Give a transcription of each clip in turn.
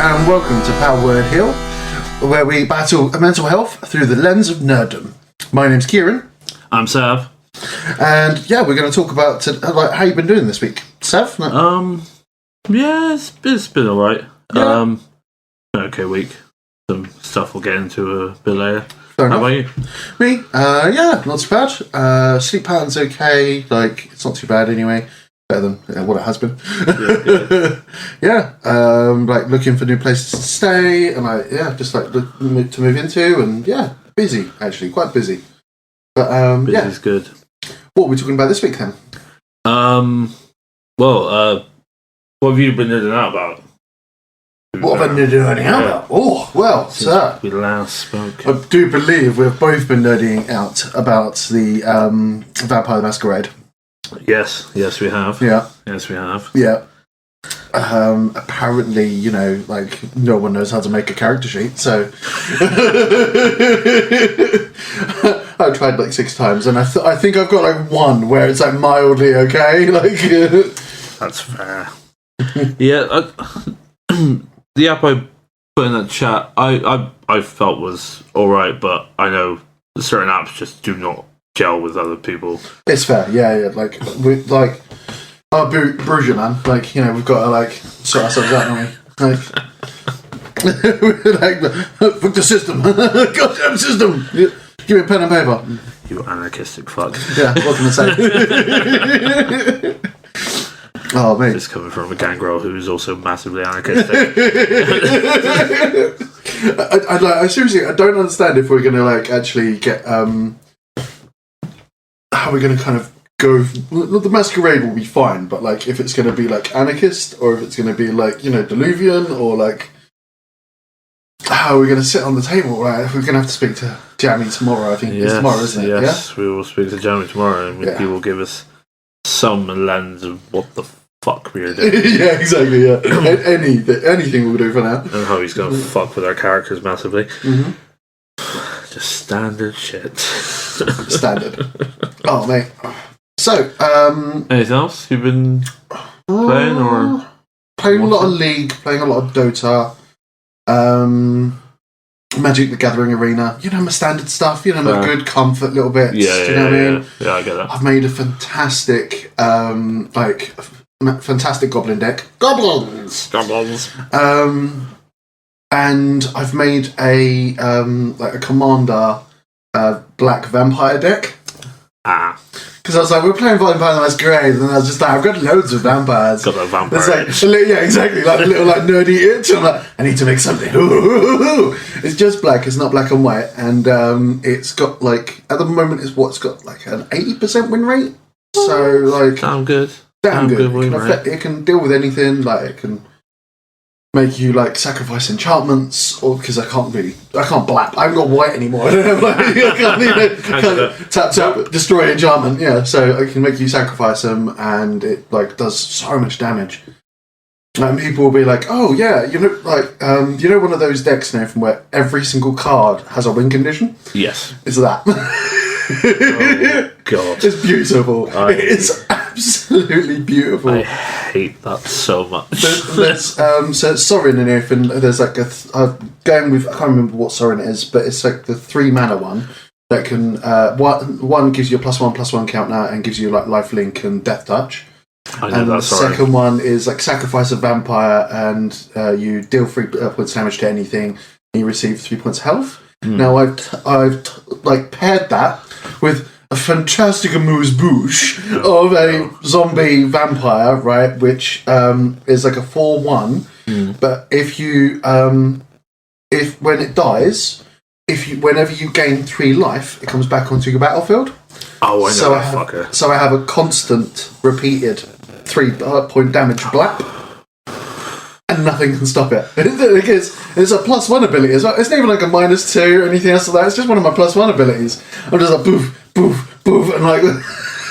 and welcome to Power Word Hill, where we battle mental health through the lens of nerddom. My name's Kieran. I'm Sav. And yeah, we're going to talk about how you've been doing this week. Sav? Yeah, it's been alright. Yeah. Okay week. Some stuff we'll get into a bit later. Fair enough. How about you? Me? Yeah, not too bad. Sleep pattern's okay. Like, it's not too bad anyway. Better than what it has been. Yeah. Like looking for new places to stay, and just like to move into, and yeah, busy actually, quite busy. But Busy's good. What are we talking about this week then? Well, what have you been nerding out about? What have I been nerding out about? Oh, well, Since sir, we last spoke. I do believe we've both been nerding out about the Vampire the Masquerade. Yes, we have. Yeah. Yes, we have. Yeah. Apparently, like no one knows how to make a character sheet, so I tried like 6 times, and I think I've got like one where it's like mildly okay. Like That's fair. Yeah, the app I put in that chat, I felt was all right, but I know certain apps just do not gel with other people. it's fair, yeah. Like with like our Bruges, man. Like we've got to like sort ourselves out, don't we? Like, fuck the system, goddamn system. Give me a pen and paper. You anarchistic fuck. Yeah, what can I say? Oh, mate. It's coming from a gangrel who's also massively anarchistic. I seriously, I don't understand if we're going to like actually get how we're going to kind of go. The Masquerade will be fine, but like if it's going to be like anarchist, or if it's going to be like Deluvian, or like how are we going to sit on the table? Right, we're going to have to speak to Jamie tomorrow. I think it's tomorrow, isn't it? Yes, we will speak to Jamie tomorrow, and he will give us some lens of what the fuck we are doing. Yeah, exactly. Yeah, anything we'll do for now. And how he's going to fuck with our characters massively. Mm-hmm. Just standard shit. Standard. Oh, mate. So, anything else you've been playing or playing a lot of League, playing a lot of Dota, Magic the Gathering Arena. My standard stuff. My good comfort little bits. Do you know what I mean? Yeah, I get that. I've made a fantastic, fantastic Goblin deck. Goblins. And I've made a a Commander Black Vampire deck. Because I was like, we're playing Vampire the Masquerade, and I was just like, I've got loads of vampires. Got that vampire itch. Yeah, exactly. Like a little nerdy itch. I'm like, I need to make something. It's just black. It's not black and white, and it's got like at the moment it's got like an 80% win rate. So like, damn good. It can deal with anything. Like it can make you like sacrifice enchantments, or because I can't blap. I haven't got white anymore. I don't have I can't tap destroy enchantment. Yeah, so I can make you sacrifice them, and it like does so much damage. And people will be like, "Oh yeah, one of those decks now from where every single card has a win condition." Yes, it's that. Oh God, it's beautiful. It's absolutely beautiful. I hate that so much. There's so Sorin in here, and there's like going with, I can't remember what Sorin it is, but it's like the 3 mana one that can one gives you a +1/+1 counter and gives you like lifelink and death touch. I know and that. The second one is like sacrifice a vampire, and you deal 3 points damage to anything, and you receive 3 points of health. Now I've like paired that with a fantastic amuse-bouche of a zombie vampire, right? Which is like a 4/1. But if you when it dies, whenever you gain 3 life, it comes back onto your battlefield. Oh, I know that fucker. So I have a constant, repeated 3-point damage blap. And nothing can stop it. It's a +1 ability as well. It's not even like a -2 or anything else like that. It's just one of my +1 abilities. I'm just like boof, boof, boof, and like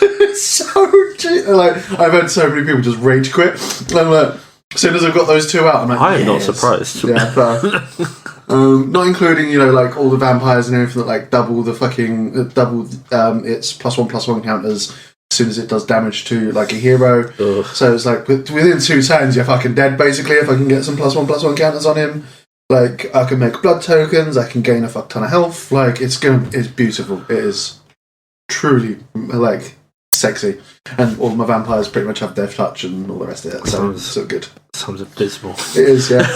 it's so cheap. Like I've had so many people just rage quit. And I'm like, as soon as I've got those 2 out, I'm like, I am not surprised. Yeah, but, not including like all the vampires and everything that like double its +1/+1 counters. soon as it does damage to like a hero. Ugh. So it's like within 2 turns you're fucking dead basically. If I can get some +1/+1 counters on him, like I can make blood tokens, I can gain a fuck ton of health. Like it's beautiful. It is truly like sexy, and all my vampires pretty much have death touch and all the rest of it. So so good. Sounds abysmal. It is, yeah.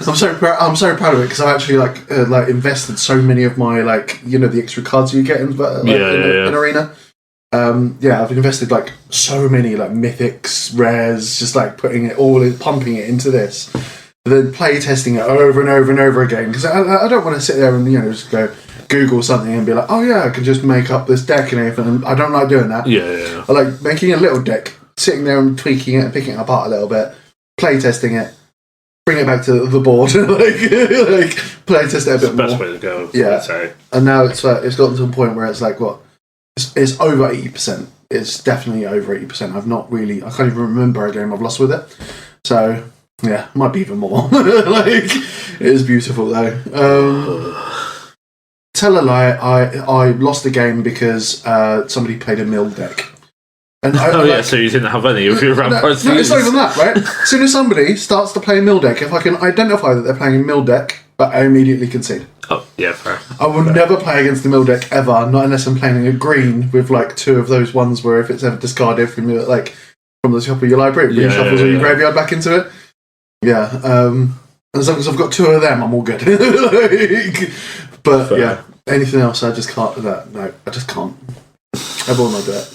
I'm so proud of it because I actually like invested so many of my the extra cards you get in arena. I've invested like so many like mythics, rares, just like putting it all in, pumping it into this, but then play testing it over and over and over again because I don't want to sit there and just go Google something and be like, oh yeah, I can just make up this deck and everything. And I don't like doing that. Yeah. I like making a little deck, sitting there and tweaking it and picking it apart a little bit, play testing it, bring it back to the board, like play test it a bit more. Best way to go. Yeah. I'd say. And now it's gotten to a point where it's like it's over 80%. It's definitely over 80%. I can't even remember a game I've lost with it. So yeah, might be even more. Like it is beautiful though. Tell a lie, I lost a game because somebody played a mill deck. And so you didn't have any of your vampires. No, it's not even that, right? As soon as somebody starts to play a mill deck, if I can identify that they're playing a mill deck, but I immediately concede. Oh, yeah, fair. I will never play against the mill deck ever, not unless I'm playing a green with like 2 of those ones where if it's ever discarded from the top of your library, it shuffles all your graveyard back into it. Yeah, as long as I've got 2 of them, I'm all good. But fair. Yeah, anything else, I just can't do that. No, I just can't. Everyone will do it.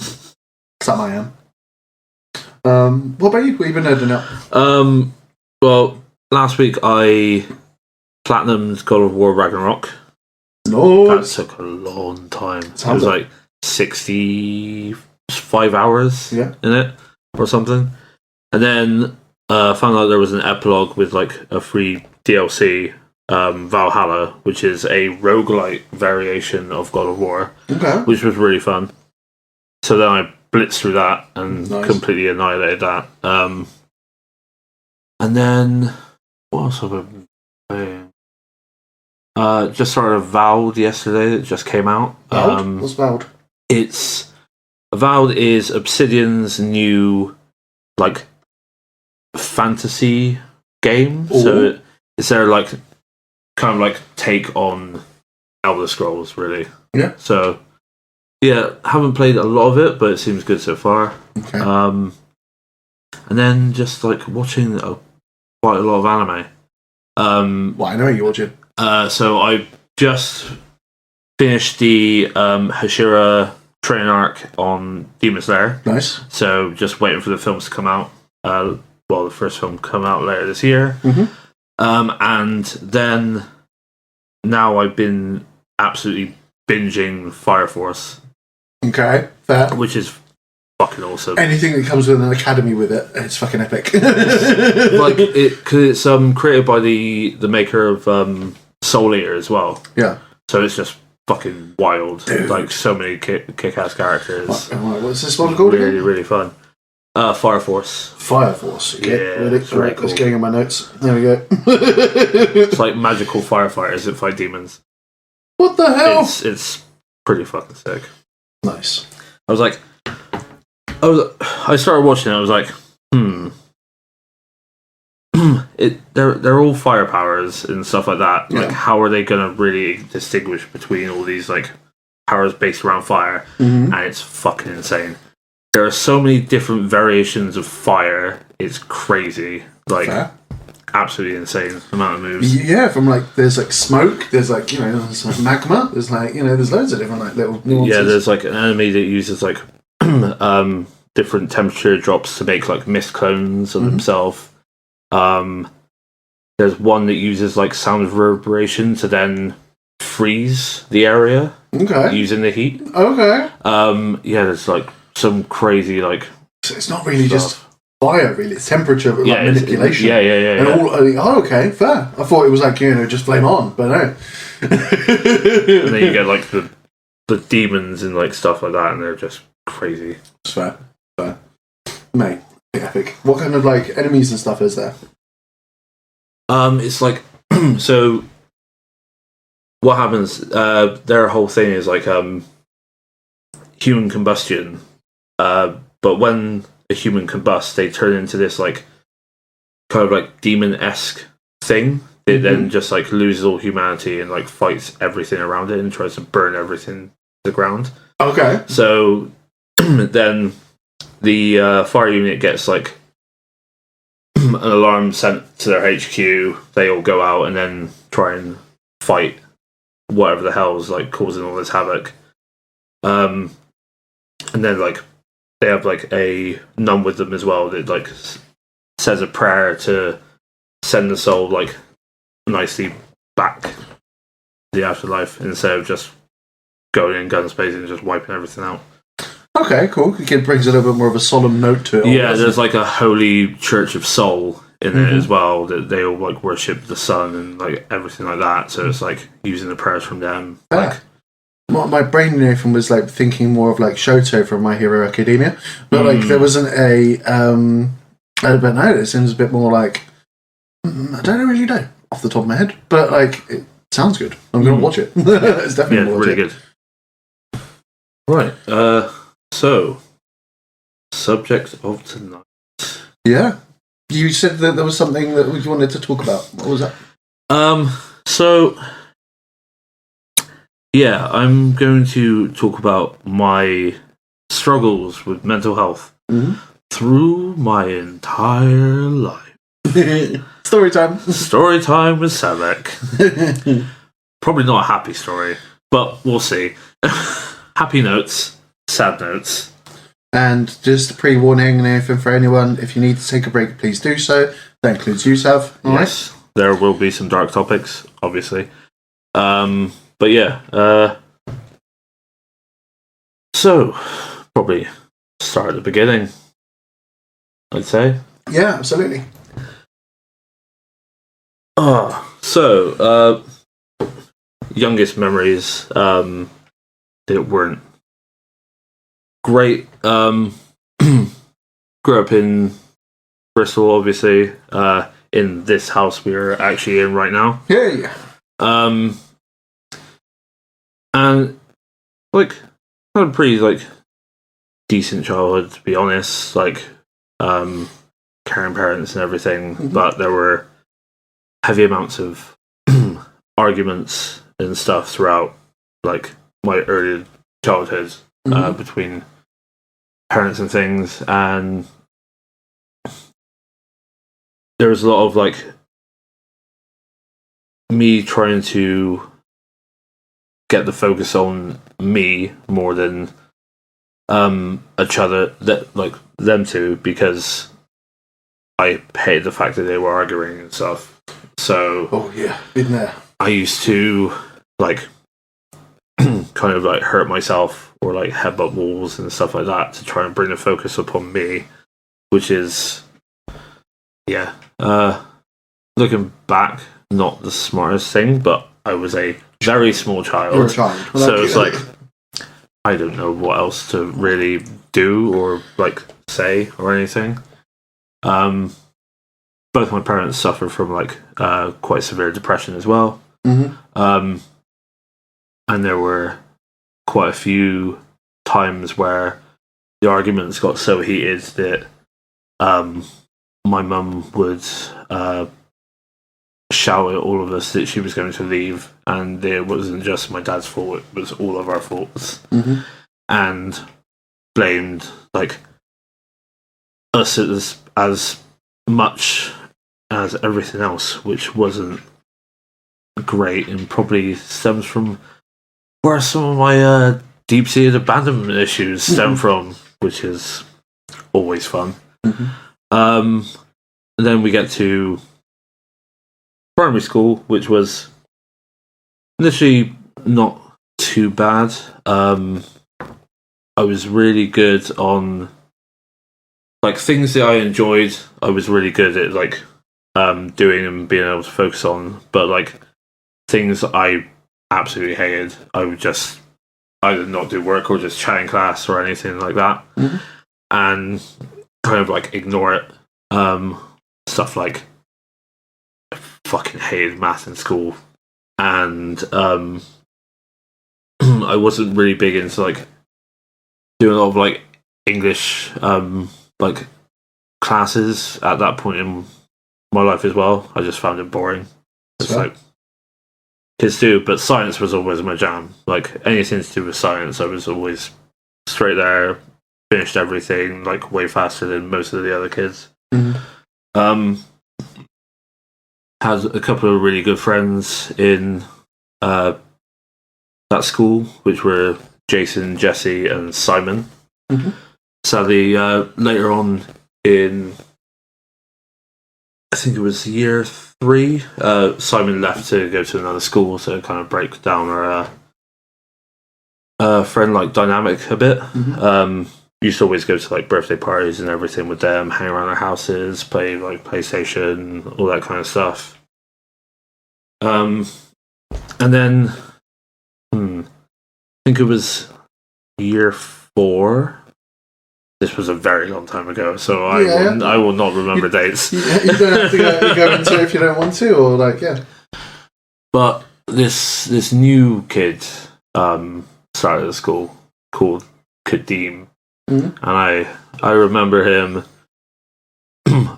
Except I am. What about you? What have you been nerding out? Well, last week I platinumed God of War Ragnarok. Nice. That took a long time. It was like 65 hours in it or something. And then found out there was an epilogue with like a free DLC, Valhalla, which is a roguelite variation of God of War, which was really fun. So then I blitzed through that and completely annihilated that. And then what else have I been playing? Just started Avowed yesterday. It just came out. What's Avowed? Avowed is Obsidian's new like fantasy game. Ooh. So it's their like kind of like take on Elder Scrolls, really. Yeah. So yeah, haven't played a lot of it, but it seems good so far. Okay. And then just like watching quite a lot of anime. I know you're watching. So I just finished the Hashira training arc on Demon Slayer. Nice. So just waiting for the films to come out. The first film come out later this year. Mm-hmm. And then now I've been absolutely binging Fire Force. Okay, fair. Which is fucking awesome. Anything that comes with an academy with it, it's fucking epic. Because it's created by the maker of Soul Eater as well. Yeah. So it's just fucking wild. Dude. Like so many kick-ass characters. What's this one called? Really, really fun. Fire Force. Fire Force. Okay. Yeah, really? it's very cool. It's getting in my notes. There we go. It's like magical firefighters that fight demons. What the hell? It's pretty fucking sick. Nice. I started watching it. I was like, they're all fire powers and stuff like that. Yeah. Like, how are they going to really distinguish between all these like powers based around fire? Mm-hmm. And it's fucking insane. There are so many different variations of fire. It's crazy. Like, fair. Absolutely insane amount of moves. Yeah, from like there's like smoke, there's like there's like magma, there's like there's loads of different like little nuances. Yeah, there's like an enemy that uses like different temperature drops to make like mist clones of himself. There's one that uses like sound reverberation to then freeze the area. Okay. Using the heat. Okay. There's like some crazy like. So it's not really just fire, really. It's temperature, like manipulation. Yeah. And okay, fair. I thought it was like just flame on, but no. And then you get like the demons and like stuff like that, and they're just crazy. It's fair. Mate, epic. What kind of like enemies and stuff is there? It's like so. What happens? Their whole thing is like human combustion. But when a human combusts, they turn into this like kind of like demon-esque thing. It then just like loses all humanity and like fights everything around it and tries to burn everything to the ground. Okay. So then the fire unit gets like an alarm sent to their HQ. They all go out and then try and fight whatever the hell's like causing all this havoc. And then like they have like a nun with them as well that like says a prayer to send the soul like nicely back to the afterlife instead of just going in guns blazing and just wiping everything out. Okay, cool. It brings a little bit more of a solemn note to it. Yeah, there's like a holy church of soul in it as well, that they all like worship the sun and like everything like that. So it's like using the prayers from them. Like, my brain, Nathan, was like thinking more of like Shoto from My Hero Academia, but like there wasn't a. I don't know. It seems a bit more like I don't really know off the top of my head, but like it sounds good. I'm going to watch it. It's definitely really good. Right. So subject of tonight. Yeah. You said that there was something that you wanted to talk about. What was that? So yeah, I'm going to talk about my struggles with mental health through my entire life. Story time. Story time with Savek. Probably not a happy story, but we'll see. Happy notes, sad notes. And just a pre-warning and anything for anyone, if you need to take a break, please do so. That includes you, Sav. Yes, there will be some dark topics, obviously. But yeah, so probably start at the beginning, I'd say. Yeah, absolutely. So youngest memories, they weren't great. Grew up in Bristol, obviously, in this house we're actually in right now. Yeah. And like had a pretty like decent childhood, to be honest. Like caring parents and everything, but there were heavy amounts of arguments and stuff throughout like my early childhood between parents and things, and there was a lot of like me trying to get the focus on me more than each other, that like them two, because I hated the fact that they were arguing and stuff. So oh yeah, been there. I used to like kind of like hurt myself or like headbutt walls and stuff like that to try and bring the focus upon me, which is looking back, not the smartest thing, but I was a very small child. You're a child. Well, so it's like I don't know what else to really do or like say or anything. Both my parents suffer from like quite severe depression as well. And there were quite a few times where the arguments got so heated that my mum would shout at all of us that she was going to leave, and it wasn't just my dad's fault, it was all of our faults. And blamed like us as much as everything else, which wasn't great and probably stems from where some of my deep-seated abandonment issues stem from, which is always fun. And then we get to primary school, which was initially not too bad. I was really good on like things that I enjoyed. I was really good at like doing and being able to focus on, but like things I absolutely hated, I would just either not do work or just chat in class or anything like that, and kind of like ignore it. Stuff like I fucking hated math in school, and I wasn't really big into like doing a lot of like English like classes at that point in my life as well. I just found it boring. It's like kids do, but science was always my jam. Like anything to do with science, I was always straight there, finished everything like way faster than most of the other kids. Had a couple of really good friends in that school, which were Jason, Jesse, and Simon. Sadly, later on in, I think it was year 3, Simon left to go to another school to kind of break down our friend dynamic a bit. Used to always go to like birthday parties and everything with them, hang around their houses, play like PlayStation, all that kind of stuff. And then I think it was year 4. This was a very long time ago, so I will not remember dates. You don't have to go into it if you don't want to, or But this new kid started at school called Kadeem, and I remember him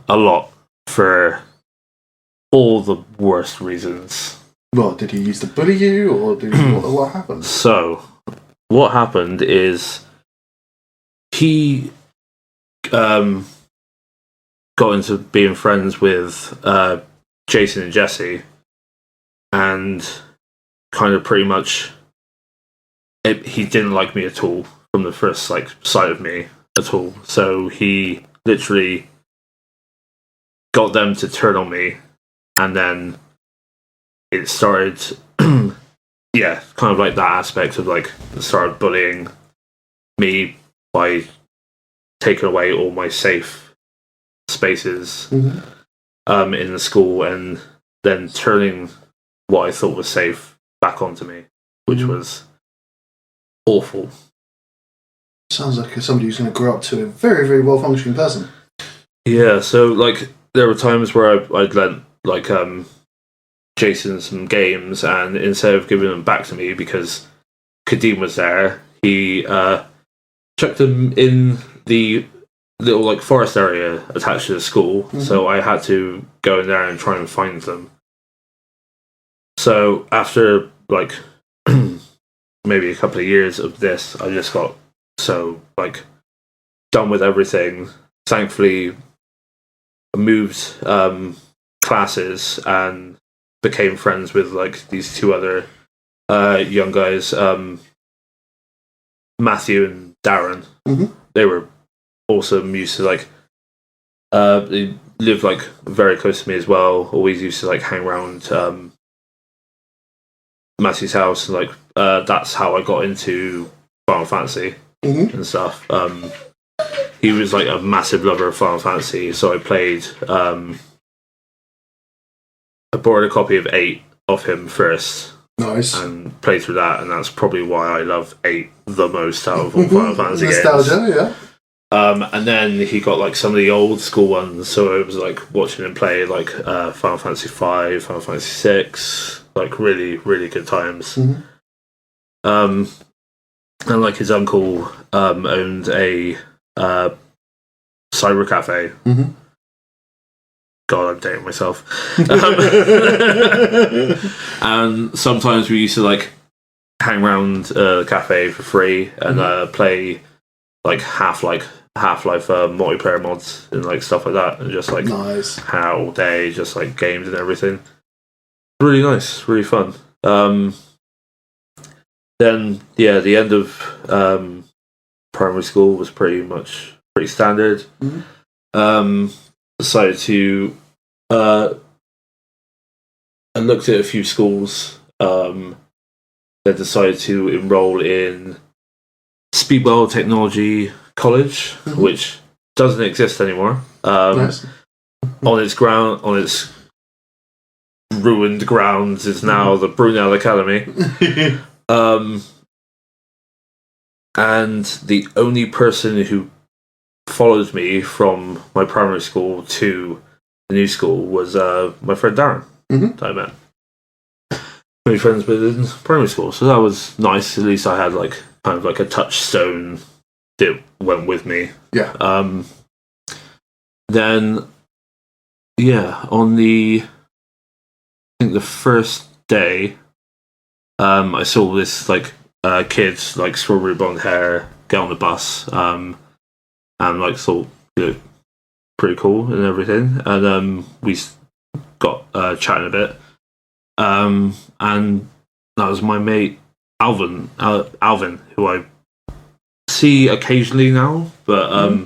a lot for all the worst reasons. Well, did he used to bully you, or what happened? So, what happened is he got into being friends with Jason and Jesse, and kind of pretty much he didn't like me at all from the first sight of me at all. So he literally got them to turn on me, and then it started kind of like that aspect of started bullying me by taking away all my safe spaces in the school, and then turning what I thought was safe back onto me, which was awful. Sounds like somebody who's going to grow up to a very, very well-functioning person. Yeah, so there were times where I'd lent Jason some games, and instead of giving them back to me because Kadeem was there, he chucked them in the little forest area attached to the school. So I had to go in there and try and find them. So after maybe a couple of years of this, I just got so done with everything. Thankfully, I moved classes and became friends with these 2 other young guys, Matthew and Darren. They were awesome. Used to they lived very close to me as well. Always used to hang around Matthew's house. That's how I got into Final Fantasy and stuff. He was a massive lover of Final Fantasy, so I played. I borrowed a copy of 8 off him first. Nice. And played through that, and that's probably why I love 8 the most out of all Final Fantasy games. Nostalgia, yeah. And then he got some of the old school ones, so it was watching him play Final Fantasy 5, Final Fantasy 6, really, really good times. And his uncle owned a cyber cafe. God, I'm dating myself. And sometimes we used to hang around the cafe for free and play Half-Life multiplayer mods and stuff like that, and just nice. hang out all day, just games and everything. Really nice, really fun. Then the end of primary school was pretty standard. Decided to I looked at a few schools, then decided to enroll in Speedwell Technology College, which doesn't exist anymore. Nice. On its ruined grounds is now the Brunel Academy. And the only person who followed me from my primary school to the new school was my friend Darren that I met. Many friends with in primary school, so that was nice. At least I had kind of a touchstone went with me. Yeah. Then, on I think the first day, I saw this like kids like strawberry blonde hair get on the bus, and like thought pretty cool and everything, and we got chatting a bit, and that was my mate Alvin, who I see occasionally now, but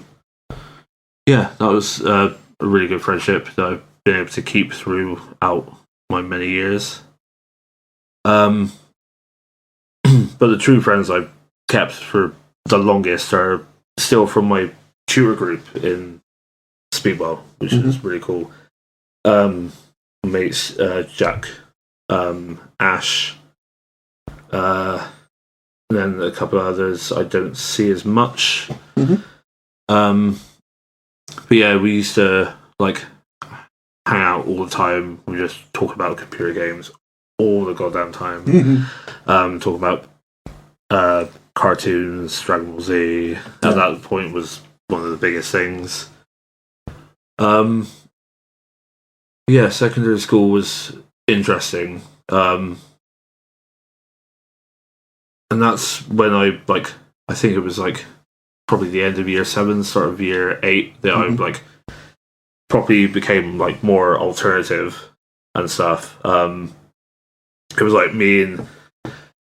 that was a really good friendship that I've been able to keep throughout my many years. But the true friends I've kept for the longest are still from my tutor group in Speedball, which is really cool. Mates Jack, Ash, and then a couple of others I don't see as much. But yeah, we used to like hang out all the time. We just talk about computer games all the goddamn time. Talk about cartoons, Dragon Ball Z. At that point, was one of the biggest things. Secondary school was interesting, and that's when I think it was like probably the end of year 7, start of year 8 that I like properly became like more alternative and stuff. It was like me and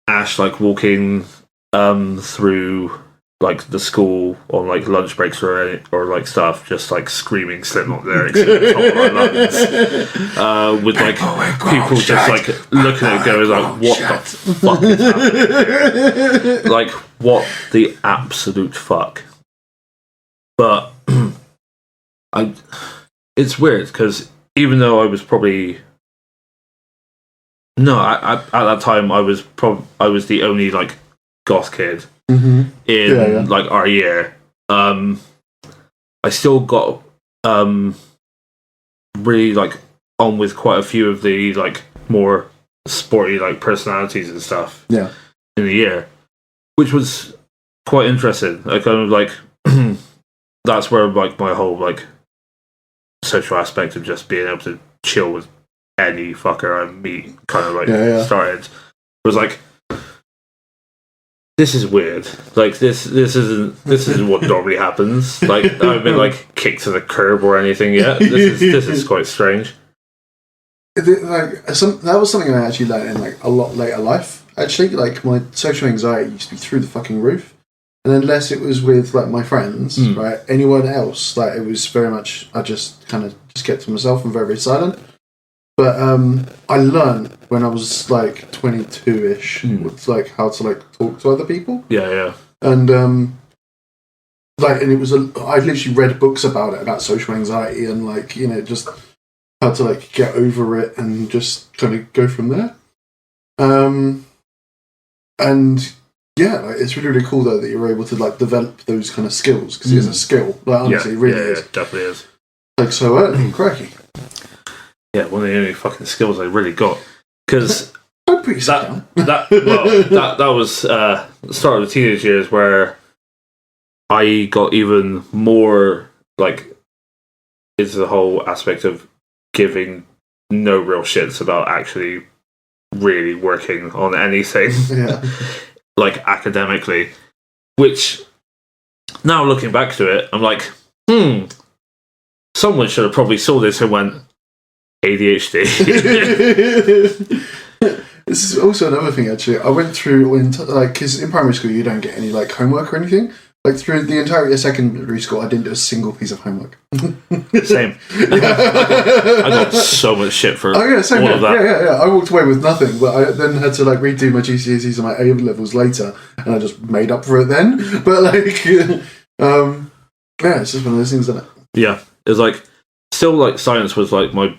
Ash like walking through like the school on like lunch breaks or like stuff, just like screaming Slipknot lyrics at the top of our lungs, with like people just like looking at it going like, what the fuck is happening? Like, what the absolute fuck? But it's weird because even though I was probably at that time I was the only like goth kid in like our year. I still got really like on with quite a few of the like more sporty like personalities and stuff in the year, which was quite interesting. Like kind of like that's where like my whole like social aspect of just being able to chill with any fucker I meet kind of like started. It was like, this is weird. Like this isn't what normally happens. Like I haven't been like kicked to the curb or anything yet. This is quite strange. That was something I actually learned in like a lot later life. Actually, like my social anxiety used to be through the fucking roof, and unless it was with like my friends, right, anyone else, like it was very much I just kind of just kept to myself and very, very silent. But I learned when I was like 22-ish, with like how to like talk to other people. And like, and it was I literally read books about social anxiety and like just how to like get over it and just kind of go from there. And like, it's really, really cool though that you're able to like develop those kind of skills because it is a skill. Like honestly, it really is. It definitely is. Like so early, crikey. Yeah, one of the only fucking skills I really got. Because that was the start of the teenage years where I got even more like into the whole aspect of giving no real shits about actually really working on anything, like academically. Which now looking back to it, I'm like, someone should have probably saw this and went, ADHD. This is also another thing, actually. I went through, because in primary school you don't get any like homework or anything. Like through the entirety of secondary school, I didn't do a single piece of homework. Same. I got so much shit for all of that. Yeah. I walked away with nothing, but I then had to like redo my GCSEs and my A levels later, and I just made up for it then. But like, it's just one of those things, isn't it? Yeah, it was like still like science was like my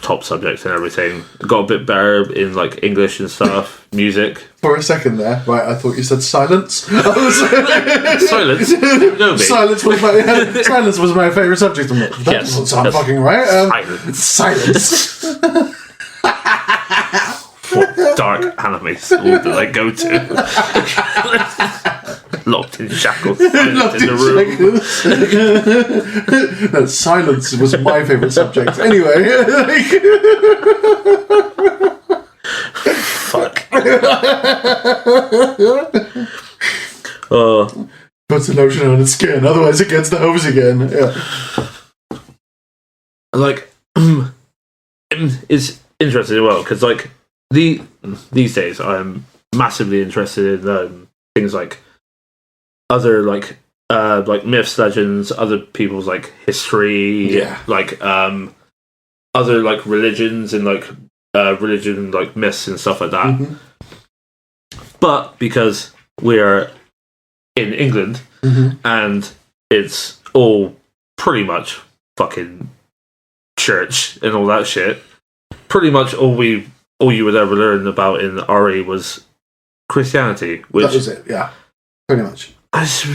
top subject and everything. Got a bit better in like English and stuff, music. For a second there, right, I thought you said silence. Silence? No, silence was my favourite subject. I'm like, that doesn't sound fucking right. Silence. What dark animes did I go to? Locked in shackles. Locked in the room. No, silence was my favourite subject. Anyway. Fuck. Puts the lotion on its skin, otherwise it gets the hose again. Yeah. Like, it's interesting as well, because, like, these days I'm massively interested in things like other, like myths, legends, other people's, like, history, like, other, like, religions and, like, religion, like, myths and stuff like that. Mm-hmm. But because we're in England, and it's all pretty much fucking church and all that shit, pretty much all you would ever learn about in RE was Christianity. Which, that was it, yeah. Pretty much. It's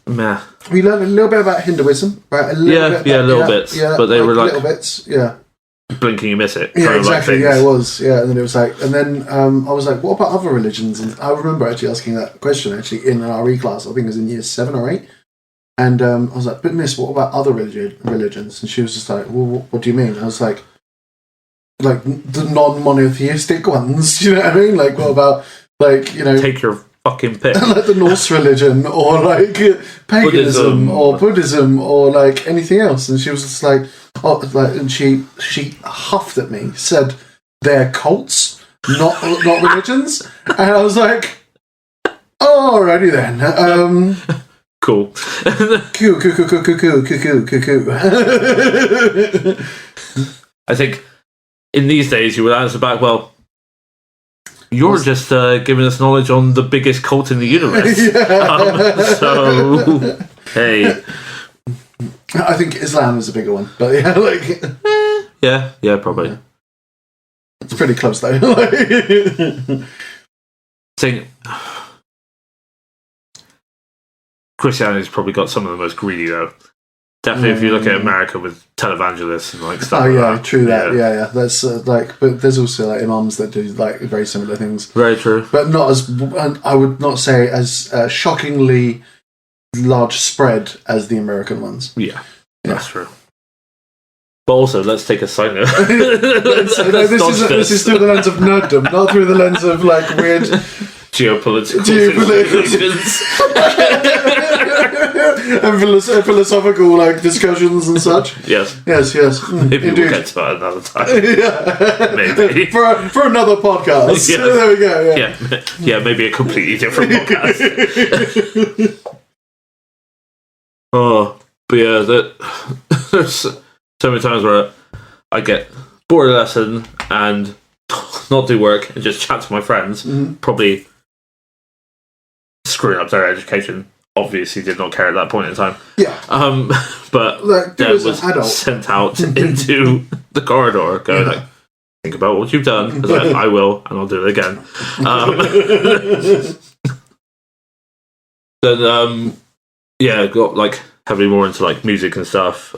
meh. We learned a little bit about Hinduism, right? Little bits. Yeah, but they were like... little bits, yeah. Blink and you miss it. Yeah, exactly. Yeah, it was. Yeah, and then it was like... And then I was like, what about other religions? And I remember actually asking that question, actually, in an RE class. I think it was in year 7 or 8. And I was like, but miss, what about other religions? And she was just like, well, what do you mean? I was like the non-monotheistic ones, you know what I mean? Like, what about, like, you know... Take your fucking pick. Like the Norse religion, or like paganism, or Buddhism, or like anything else. And she was just like, oh, like, and she huffed at me, said, they're cults, not religions. And I was like, oh, alrighty then. Cool. Cool. I think in these days you would answer back, well, you're just giving us knowledge on the biggest cult in the universe. So, hey. I think Islam is a bigger one, but yeah, like... Yeah, probably. Yeah. It's pretty close, though. Saying... Christianity's probably got some of the most greedy, though. Definitely, if you look at America with televangelists and like stuff. Oh yeah, like that. True that. Yeah. That's like, but there's also like imams that do like very similar things. Very true, but not as. I would not say as shockingly large spread as the American ones. Yeah, that's true. But also, let's take a side note. This is through the lens of nerddom, not through the lens of like weird geopolitical and philosophical like discussions and such. Yes. Maybe we'll get to that another time. Maybe for another podcast. Yes. There we go. Yeah, maybe a completely different podcast. But yeah, there's so many times where I get bored of a lesson and not do work and just chat to my friends. Probably screwing up their education. Obviously did not care at that point in time. Yeah. But like, Dad was sent out into the corridor going like, think about what you've done. Like, I will, and I'll do it again. Then got like heavily more into like music and stuff.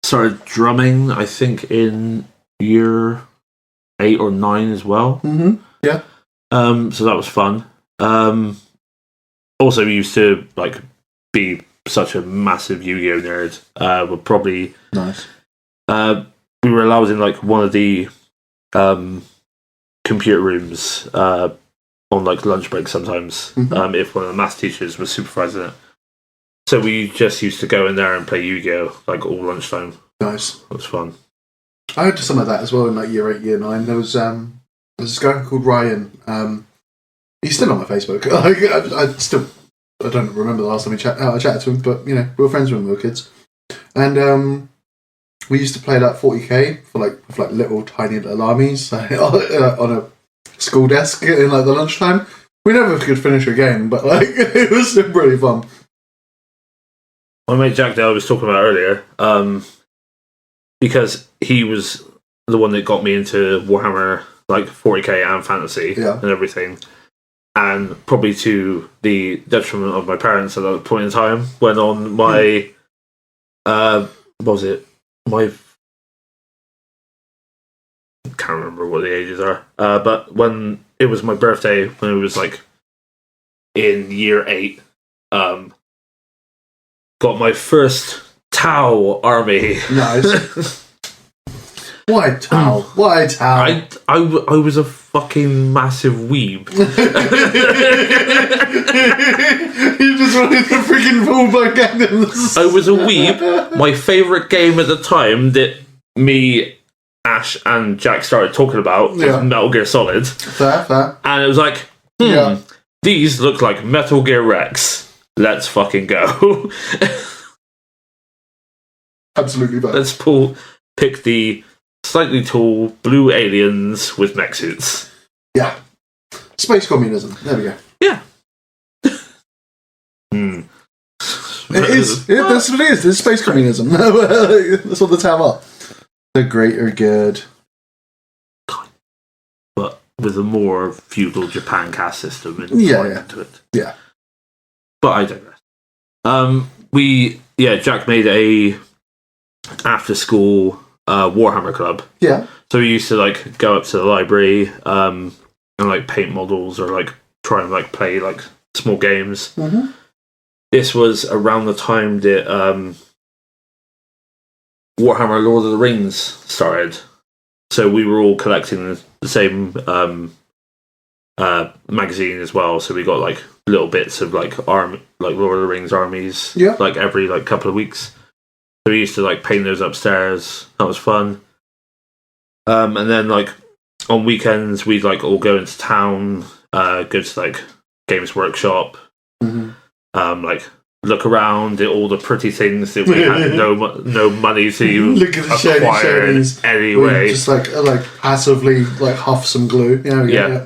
Started drumming, I think, in year 8 or 9 as well. Yeah. So that was fun. Also used to like be such a massive Yu-Gi-Oh nerd. We're probably nice. We were allowed in like one of the computer rooms on like lunch break sometimes. If one of the maths teachers was supervising it. So we just used to go in there and play Yu-Gi-Oh like all lunchtime. Nice. It was fun. I had some of that as well in like year 8, year 9. There was this guy called Ryan. He's still on my Facebook. I don't remember the last time I chatted to him, but you know, we were friends when we were kids. And we used to play that 40k with little tiny little armies on a school desk in like the lunchtime. We never could finish a game, but like it was still pretty fun. My mate Jack that I was talking about earlier, because he was the one that got me into Warhammer, like 40k and fantasy and everything. And probably to the detriment of my parents at that point in time, went on my what was it? My can't remember what the ages are. But when it was my birthday, when it was like in year 8, got my first Tau army. Nice. Why Tau? Why Tau? I was a fucking massive weeb. You just wanted to freaking pull my cannons. I was a weeb. My favourite game at the time that me, Ash, and Jack started talking about was Metal Gear Solid. Fair. And it was like, these look like Metal Gear Rex. Let's fucking go. Absolutely fair. Let's pick the slightly tall blue aliens with mech suits. Yeah. Space communism. There we go. Yeah. It is. That's what it is. It's space communism. That's what the Tau are. The greater good. But with a more feudal Japan caste system into it. Yeah. But I digress. Jack made a after school Warhammer club. Yeah. So we used to like go up to the library and like paint models or like try and like play like small games. Mm-hmm. This was around the time that Warhammer Lord of the Rings started. So we were all collecting the same magazine as well. So we got like little bits of like Lord of the Rings armies like every like couple of weeks. So we used to like paint those upstairs. That was fun. And then like on weekends we'd like all go into town, go to like Games Workshop, like look around at all the pretty things that we had no money to look at the acquire anyway. Just like passively like huff some glue. Yeah.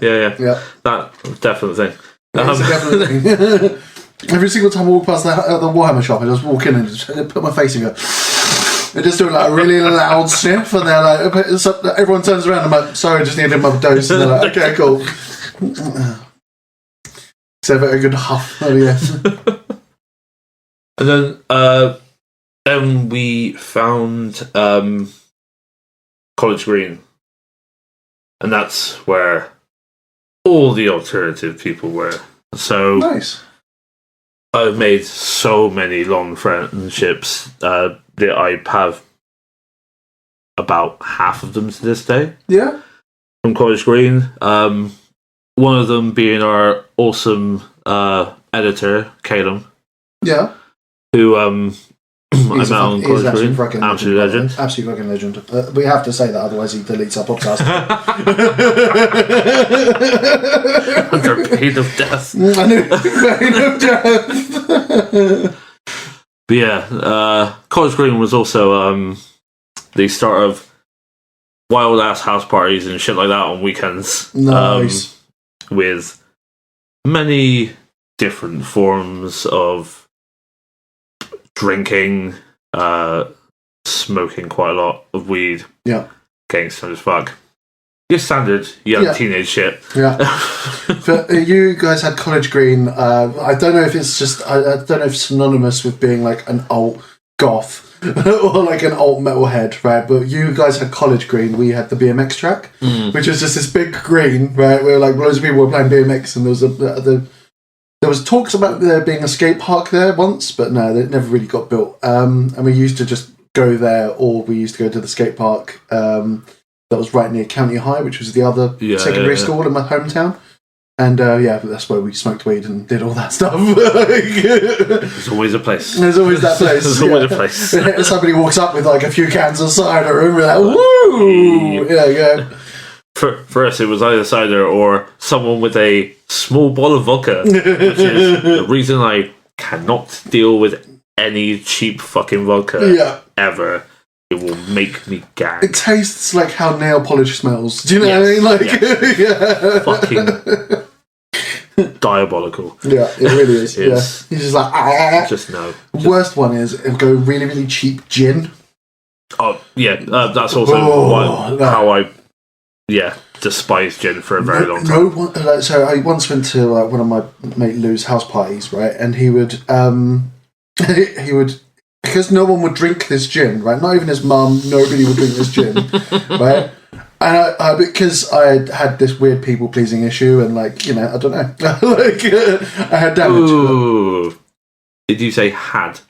That definite thing. It's a definite thing. Every single time I walk past the Warhammer shop, I just walk in and just put my face and go. They're just doing like a really loud sniff, and they're like, everyone turns around. I'm like, sorry, I just needed my dose. And they're like, okay, cool. So a very good huff. Oh yeah. And then we found College Green, and that's where all the alternative people were. So nice. I've made so many long friendships that I have about half of them to this day. Yeah. From College Green. One of them being our awesome editor, Caleb. Yeah. Who I met on College Green. Absolute legend. Absolute fucking legend. We have to say that, otherwise he deletes our podcast. Under pain of death. Pain of death. But yeah, College Green was also the start of wild ass house parties and shit like that on weekends. Nice. With many different forms of drinking, smoking quite a lot of weed, getting stoned as fuck. Your standard young teenage shit. Yeah. But you guys had College Green. I don't know if it's just. I don't know if it's synonymous with being like an alt goth or like an alt metalhead, right? But you guys had College Green. We had the BMX track, which was just this big green, right? Where like loads of people were playing BMX, and there was talks about there being a skate park there once, but no, it never really got built. And we used to just go there, or we used to go to the skate park that was right near County High, which was the other secondary school in my hometown. And that's where we smoked weed and did all that stuff. There's always a place. There's always that place. There's always a place. Somebody walks up with like a few cans of cider, and we're like, woo! Yeah. For us, it was either cider or someone with a small bottle of vodka, which is the reason I cannot deal with any cheap fucking vodka ever. It will make me gag. It tastes like how nail polish smells. Do you know what I mean? Like, fucking diabolical. Yeah, it really is. He's just like, just no. Worst one is it'll go really, really cheap gin. Oh yeah, that's also how I despised gin for a very long time. So I once went to one of my mate Lou's house parties, right? And he would because no one would drink this gin, right? Not even his mum, nobody would drink this gin, right? And I because I had this weird people pleasing issue, and I don't know, I had damage. Ooh. Did you say had?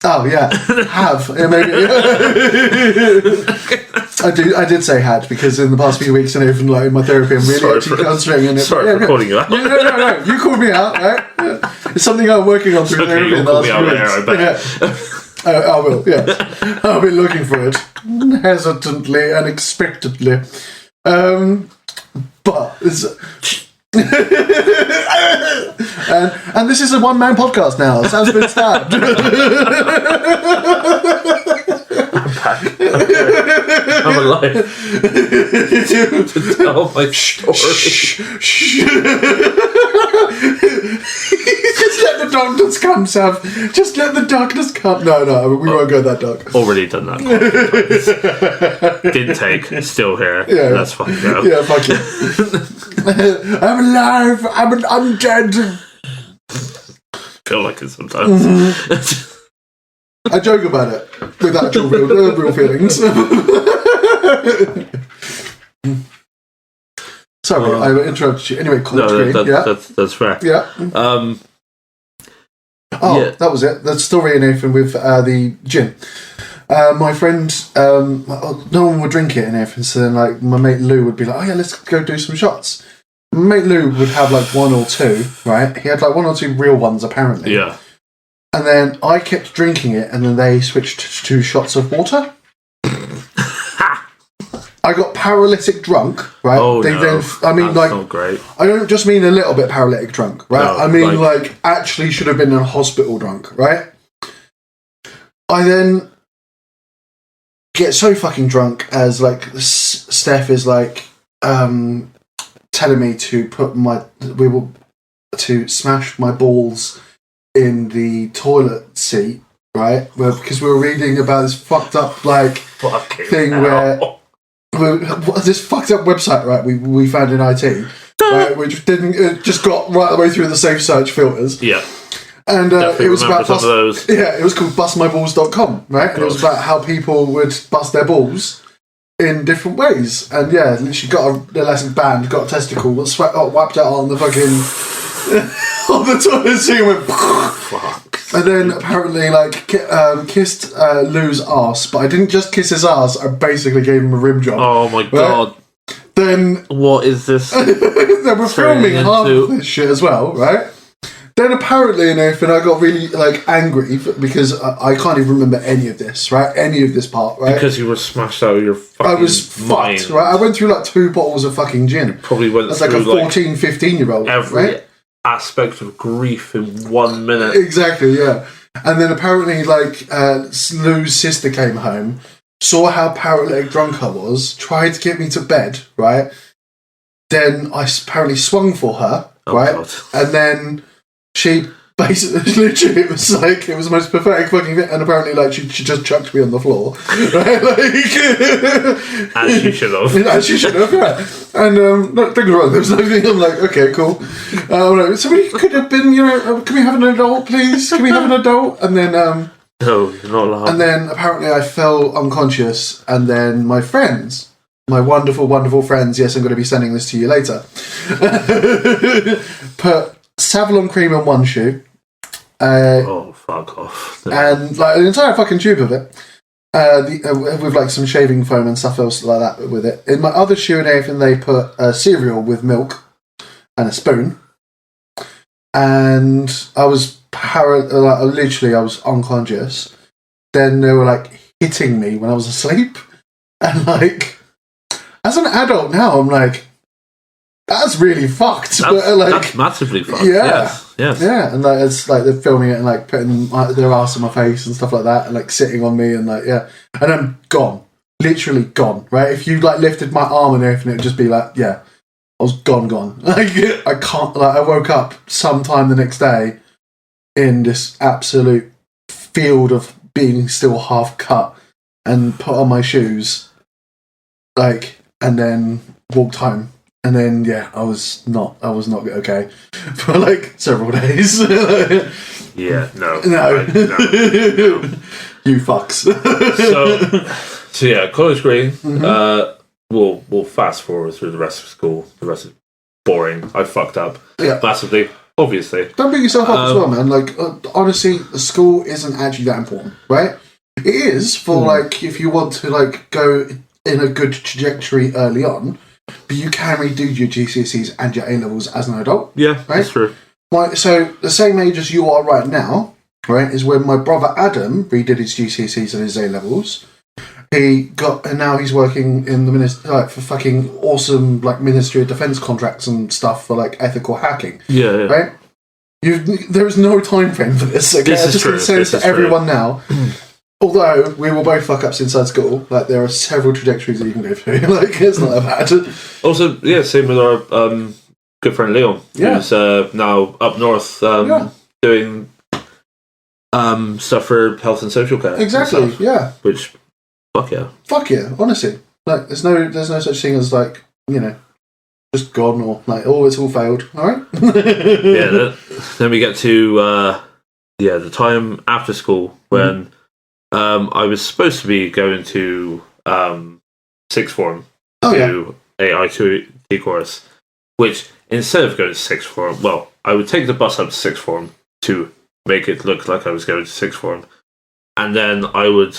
Oh yeah, have maybe. I did say had, because in the past few weeks and even in my therapy, I'm really actually answering. And sorry for calling you out. No, you called me out, right? Yeah. It's something I'm working on through therapy in the last few weeks. I will. Yeah, I'll be looking for it hesitantly and expectantly, but it's. and this is a one-man podcast now. Sam's been stabbed. I'm alive to tell my story. Just let the darkness come, Sam. Just let the darkness come. No, we won't go that dark. Already done that. Didn't take. Still here. Yeah, that's fine. Go. Yeah, fuck you. I'm alive. I'm undead. Feel like it sometimes. Mm-hmm. I joke about it with actual real feelings. Sorry, I interrupted you. Anyway, that's fair. Yeah. That was it. The story in everything with the gin. My friend, no one would drink it and everything, so then my mate Lou would be like, oh yeah, let's go do some shots. My mate Lou would have one or two, right? He had one or two real ones apparently. Yeah. And then I kept drinking it, and then they switched to shots of water. I got paralytic drunk, right? Oh, no. That's not great. I don't just mean a little bit paralytic drunk, right? No, I mean, actually should have been in a hospital drunk, right? I then get so fucking drunk as, Steph is, telling me to to smash my balls in the toilet seat, right? Because we were reading about this fucked up thing where this fucked up website, right? We found in IT, right? Which it just got right the way through the safe search filters. Yeah, and it was about some of those. Yeah, it was called bustmyballs.com, right? And it was about how people would bust their balls in different ways. And yeah, literally got a elastic band, got a testicle, wiped out on the fucking. On the toilet seat and went fuck. And then apparently kissed Lou's arse, but I didn't just kiss his arse, I basically gave him a rim job. Oh my god. Then what is this? They were filming half of this shit as well, right? Then apparently and everything, I got really angry because I can't even remember any of this, right? Any of this part, right? Because you were smashed out of your fucking I was mind. fucked, right? I went through 2 bottles of fucking gin. Probably went That's through a 14, 15-year-old, every aspect of grief in 1 minute. Exactly, yeah. And then apparently, Lou's sister came home, saw how paralytic drunk I was, tried to get me to bed, right? Then I apparently swung for her, right? God. And then she basically, literally, it was the most pathetic fucking thing. And apparently, she just chucked me on the floor, right? As she should have. As she should have, yeah. And don't get me wrong, there was nothing. I'm okay, cool. So we could have been, can we have an adult, please? Can we have an adult? And then, no, you're not allowed. And then apparently I fell unconscious, and then my friends. My wonderful, wonderful friends, yes, I'm going to be sending this to you later, put Savlon cream on one shoe. Oh, fuck off. And an entire fucking tube of it. With some shaving foam and stuff else like that with it. In my other shoe and everything, they put cereal with milk and a spoon. And I was literally, I was unconscious. Then they were hitting me when I was asleep. And as an adult now, I'm that's really fucked. That's massively fucked. Yeah. Yes. Yeah, and it's they're filming it and putting their ass in my face and stuff like that, and sitting on me and and I'm gone, literally gone. Right, if you lifted my arm and everything, it'd just be I was gone. I can't. I woke up sometime the next day in this absolute field of being still half cut and put on my shoes, and then walked home. And then, I was not okay for several days. Yeah, no. You fucks. So yeah, College Green. Mm-hmm. we'll fast forward through the rest of school. The rest is boring. I fucked up massively, obviously. Don't beat yourself up as well, man. Like, honestly, school isn't actually that important, right? It is for, like, if you want to, like, go in a good trajectory early on, but you can redo your GCSEs and your A-levels as an adult. Yeah, right? that's true. So, the same age as you are right now, right, is when my brother Adam redid his GCSEs and his A-levels. And now he's working in the for fucking awesome, like, Ministry of Defence contracts and stuff for, like, ethical hacking. Yeah. Right? There is no time frame for this, okay? This I'm is just going to say this to everyone now. Although we will both fuck ups inside school, like, there are several trajectories that you can go through. Like, it's not that bad. Also, same with our good friend Leon, who's now up north doing stuff for health and social care. Exactly, yeah. Which, fuck yeah, honestly. Like, there's no such thing as, like, just gone or, like, it's all failed, alright? Then we get to the time after school when I was supposed to be going to sixth form to AI2 course, which instead of going to sixth form, I would take the bus up to sixth form to make it look like I was going to sixth form, and then I would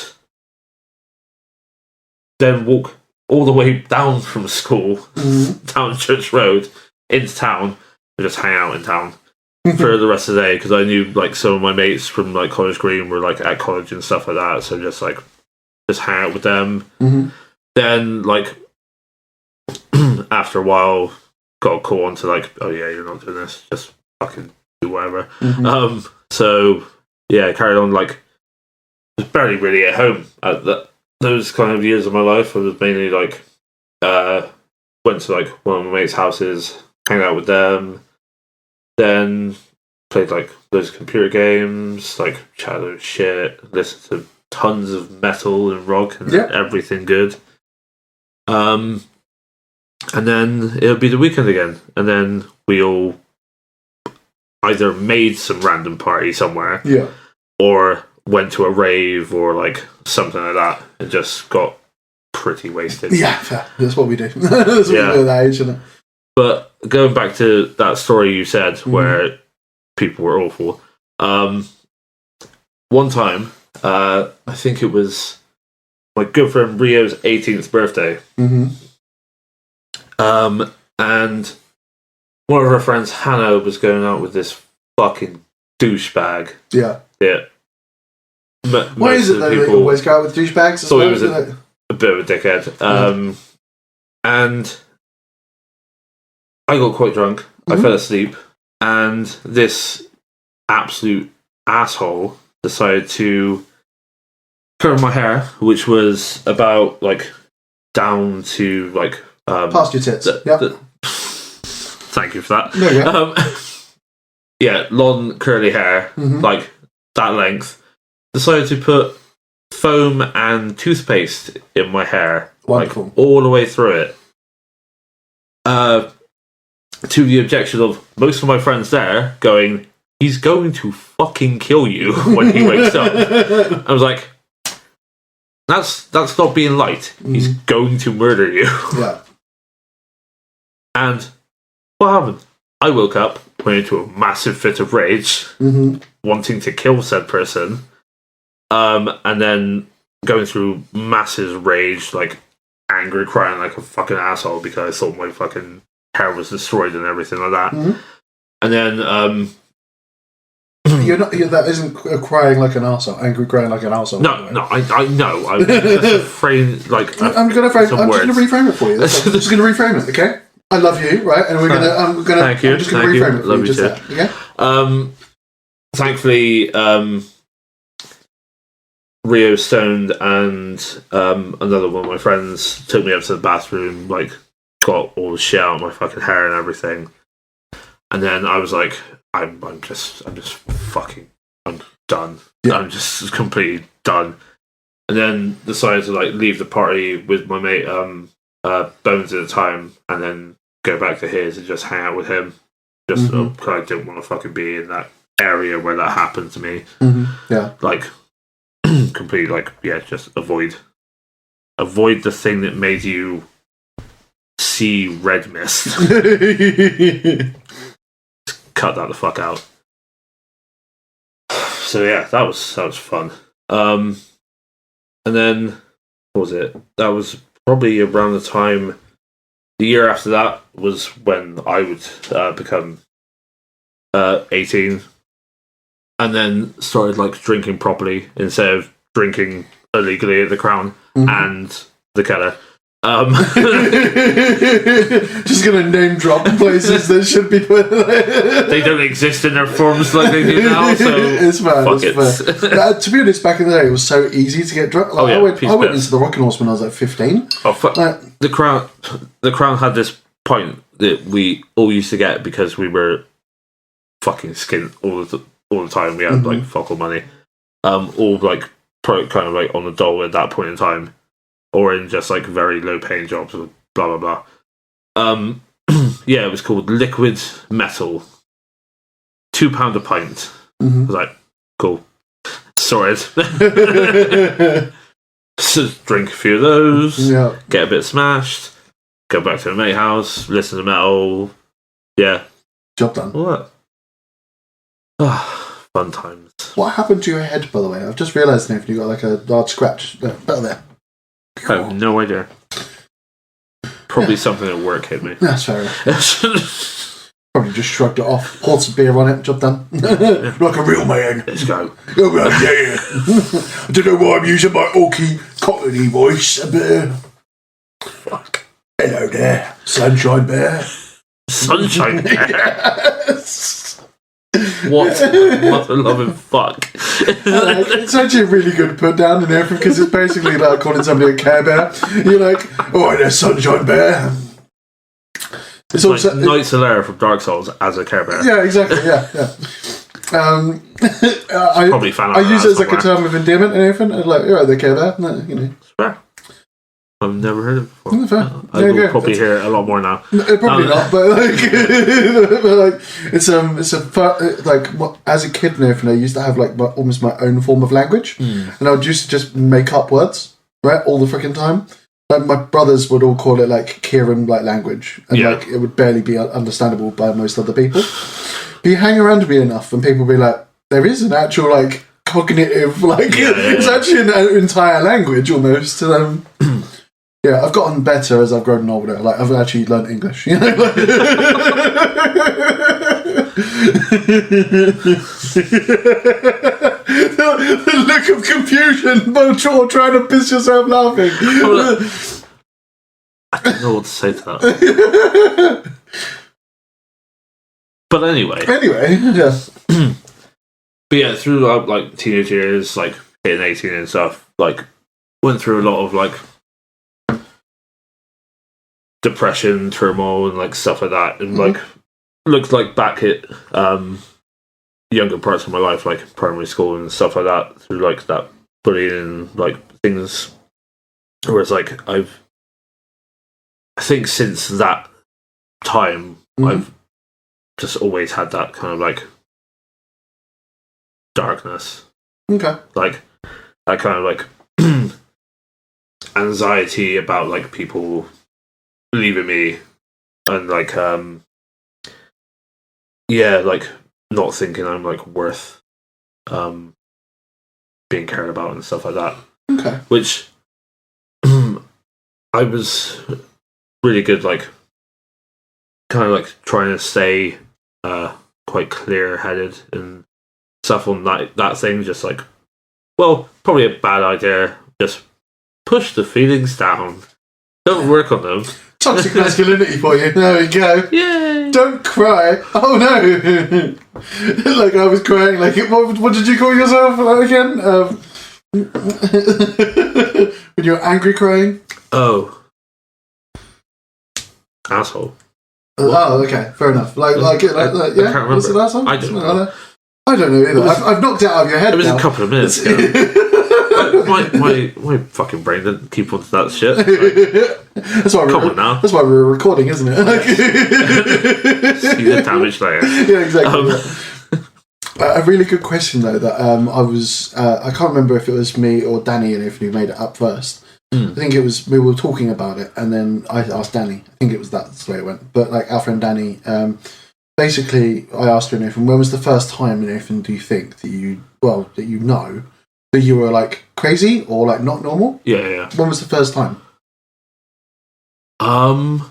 then walk all the way down from school, down Church Road, into town, and just hang out in town for the rest of the day, because I knew, like, some of my mates from, like, College Green were, like, at college and stuff like that, so just hang out with them. Then, like, after a while, got a call on to, like, oh yeah, you're not doing this, just fucking do whatever. So, carried on, like, was barely really at home at those kind of years of my life. I was mainly, like, went to, like, one of my mates' houses, hang out with them, then played, like, those computer games, like, chatted shit, listened to tons of metal and rock and everything good. And then it'll be the weekend again, and then we all either made some random party somewhere, or went to a rave or, like, something like that, and just got pretty wasted. Yeah, fair. That's what we do. That's what we do at that age, isn't it? But going back to that story you said, where people were awful, one time, I think it was my good friend Rio's 18th birthday, and one of our friends, Hannah, was going out with this fucking douchebag. Why is it that they always go out with douchebags? So he was a bit of a dickhead. And I got quite drunk. I fell asleep. And this absolute asshole decided to curl my hair, which was about, like, down to, like... past your tits. Thank you for that. Long curly hair, like that length. Decided to put foam and toothpaste in my hair, wonderful, like, all the way through it. To the objection of most of my friends there going, he's going to fucking kill you when he wakes up. I was like, that's not being light. He's going to murder you. And what happened? I woke up, went into a massive fit of rage, wanting to kill said person, and then going through massive rage, like, angry, crying like a fucking asshole because I thought my fucking hair was destroyed and everything like that. And then that isn't crying like an arsehole, angry crying like an arsehole. No, I know. I'm just frame, like, I'm just going to reframe it for you. I'm just going to reframe it, okay? I love you, right? And I'm gonna Thank you. I'm just gonna reframe it for you, just that, okay? Thankfully, Rio stoned and another one of my friends took me up to the bathroom, like, got all the shit out of my fucking hair and everything. And then I was like, I'm done. I'm just completely done. And then decided to, like, leave the party with my mate Bones at the time, and then go back to his and just hang out with him. Just because I didn't want to fucking be in that area where that happened to me. Like, completely, like, just avoid the thing that made you see red mist. Cut that the fuck out. So yeah, that was fun. And then what was it? That was probably around the time. The year after that was when I would become 18, and then started like drinking properly instead of drinking illegally at the Crown and the Keller. Just gonna name drop places that should be put. They don't exist in their forms like they do now, so it's fair. fuck it. To be honest, back in the day, it was so easy to get drunk. Like, I went into the Rocking Horse when I was like 15. Oh fuck! The Crown had this point that we all used to get because we were fucking skint all the time. We had like fuck all money, all like kind of like on the dole at that point in time. Or in just like very low paying jobs, or blah blah blah. Yeah, it was called Liquid Metal. £2 a pint. I was like, cool, sorted. So drink a few of those, get a bit smashed, go back to the mate house, listen to metal. Yeah, job done. All that. Fun times. What happened to your head, by the way? I've just realised, Nathan, you got like a large scratch there. I have no idea. Probably something at work hit me. That's fair enough. Probably just shrugged it off, poured some beer on it, job done. Like a real man. Let's go. Oh, yeah. I don't know why I'm using my orky cockney voice, but fuck. Hello there, Sunshine Bear. Sunshine Bear? Yes. What mother loving fuck. It's actually a really good put down in there because it's basically like calling somebody a Care Bear. You're like, oh, there's Sunshine Bear. It's like also Knight Solaire from Dark Souls as a Care Bear. Yeah, exactly. Yeah. Probably fan I use it as like a term of endearment and everything. Like, you're right, the Care Bear. No, you know. Fair. I've never heard it before. Fair. I will probably hear it a lot more now. Probably not, but like, it's like as a kid and everything, I used to have like almost my own form of language, and I would used to just make up words, right, all the freaking time. Like my brothers would all call it like Kieran like language, and like it would barely be understandable by most other people. But you hang around me enough, and people be like, there is an actual like cognitive it's actually an entire language almost. Yeah, I've gotten better as I've grown older. Like, I've actually learned English, you know? The look of confusion, or trying to piss yourself laughing. I don't know what to say to that. But anyway, yeah. But yeah, through like teenage years, like hitting 18 and stuff, like went through a lot of like depression, turmoil, and like stuff like that, and like looked like back at younger parts of my life, like primary school and stuff like that, through like that bullying and like things. Whereas like I think since that time, I've just always had that kind of like darkness, like that kind of like anxiety about like people leaving me, and like like not thinking I'm like worth being cared about and stuff like that. Which I was really good, like kind of like trying to stay quite clear headed and stuff on that thing. Just like, well, probably a bad idea. Just push the feelings down. Don't work on them. Toxic masculinity for you. There we go. Yay! Don't cry. Oh no! Like I was crying. Like what did you call yourself again? When you're angry crying. Oh, asshole. Oh, okay, fair enough. Like yeah. I can't remember. What's the last one? I don't know. I don't know either. I've knocked it out of your head. It was now. a couple of minutes ago. my fucking brain didn't keep on to that shit. Like, that's why That's why we're recording, isn't it? See the damage later. Yeah, exactly. A really good question though that I can't remember if it was me or Danny and if you made it up first. I think it was we were talking about it, and then I asked Danny. I think it was that's the way it went. But like our friend Danny, basically, I asked her, Nathan, when was the first time, Nathan, do you think that you know that you were like crazy or like not normal? Yeah. When was the first time? I'm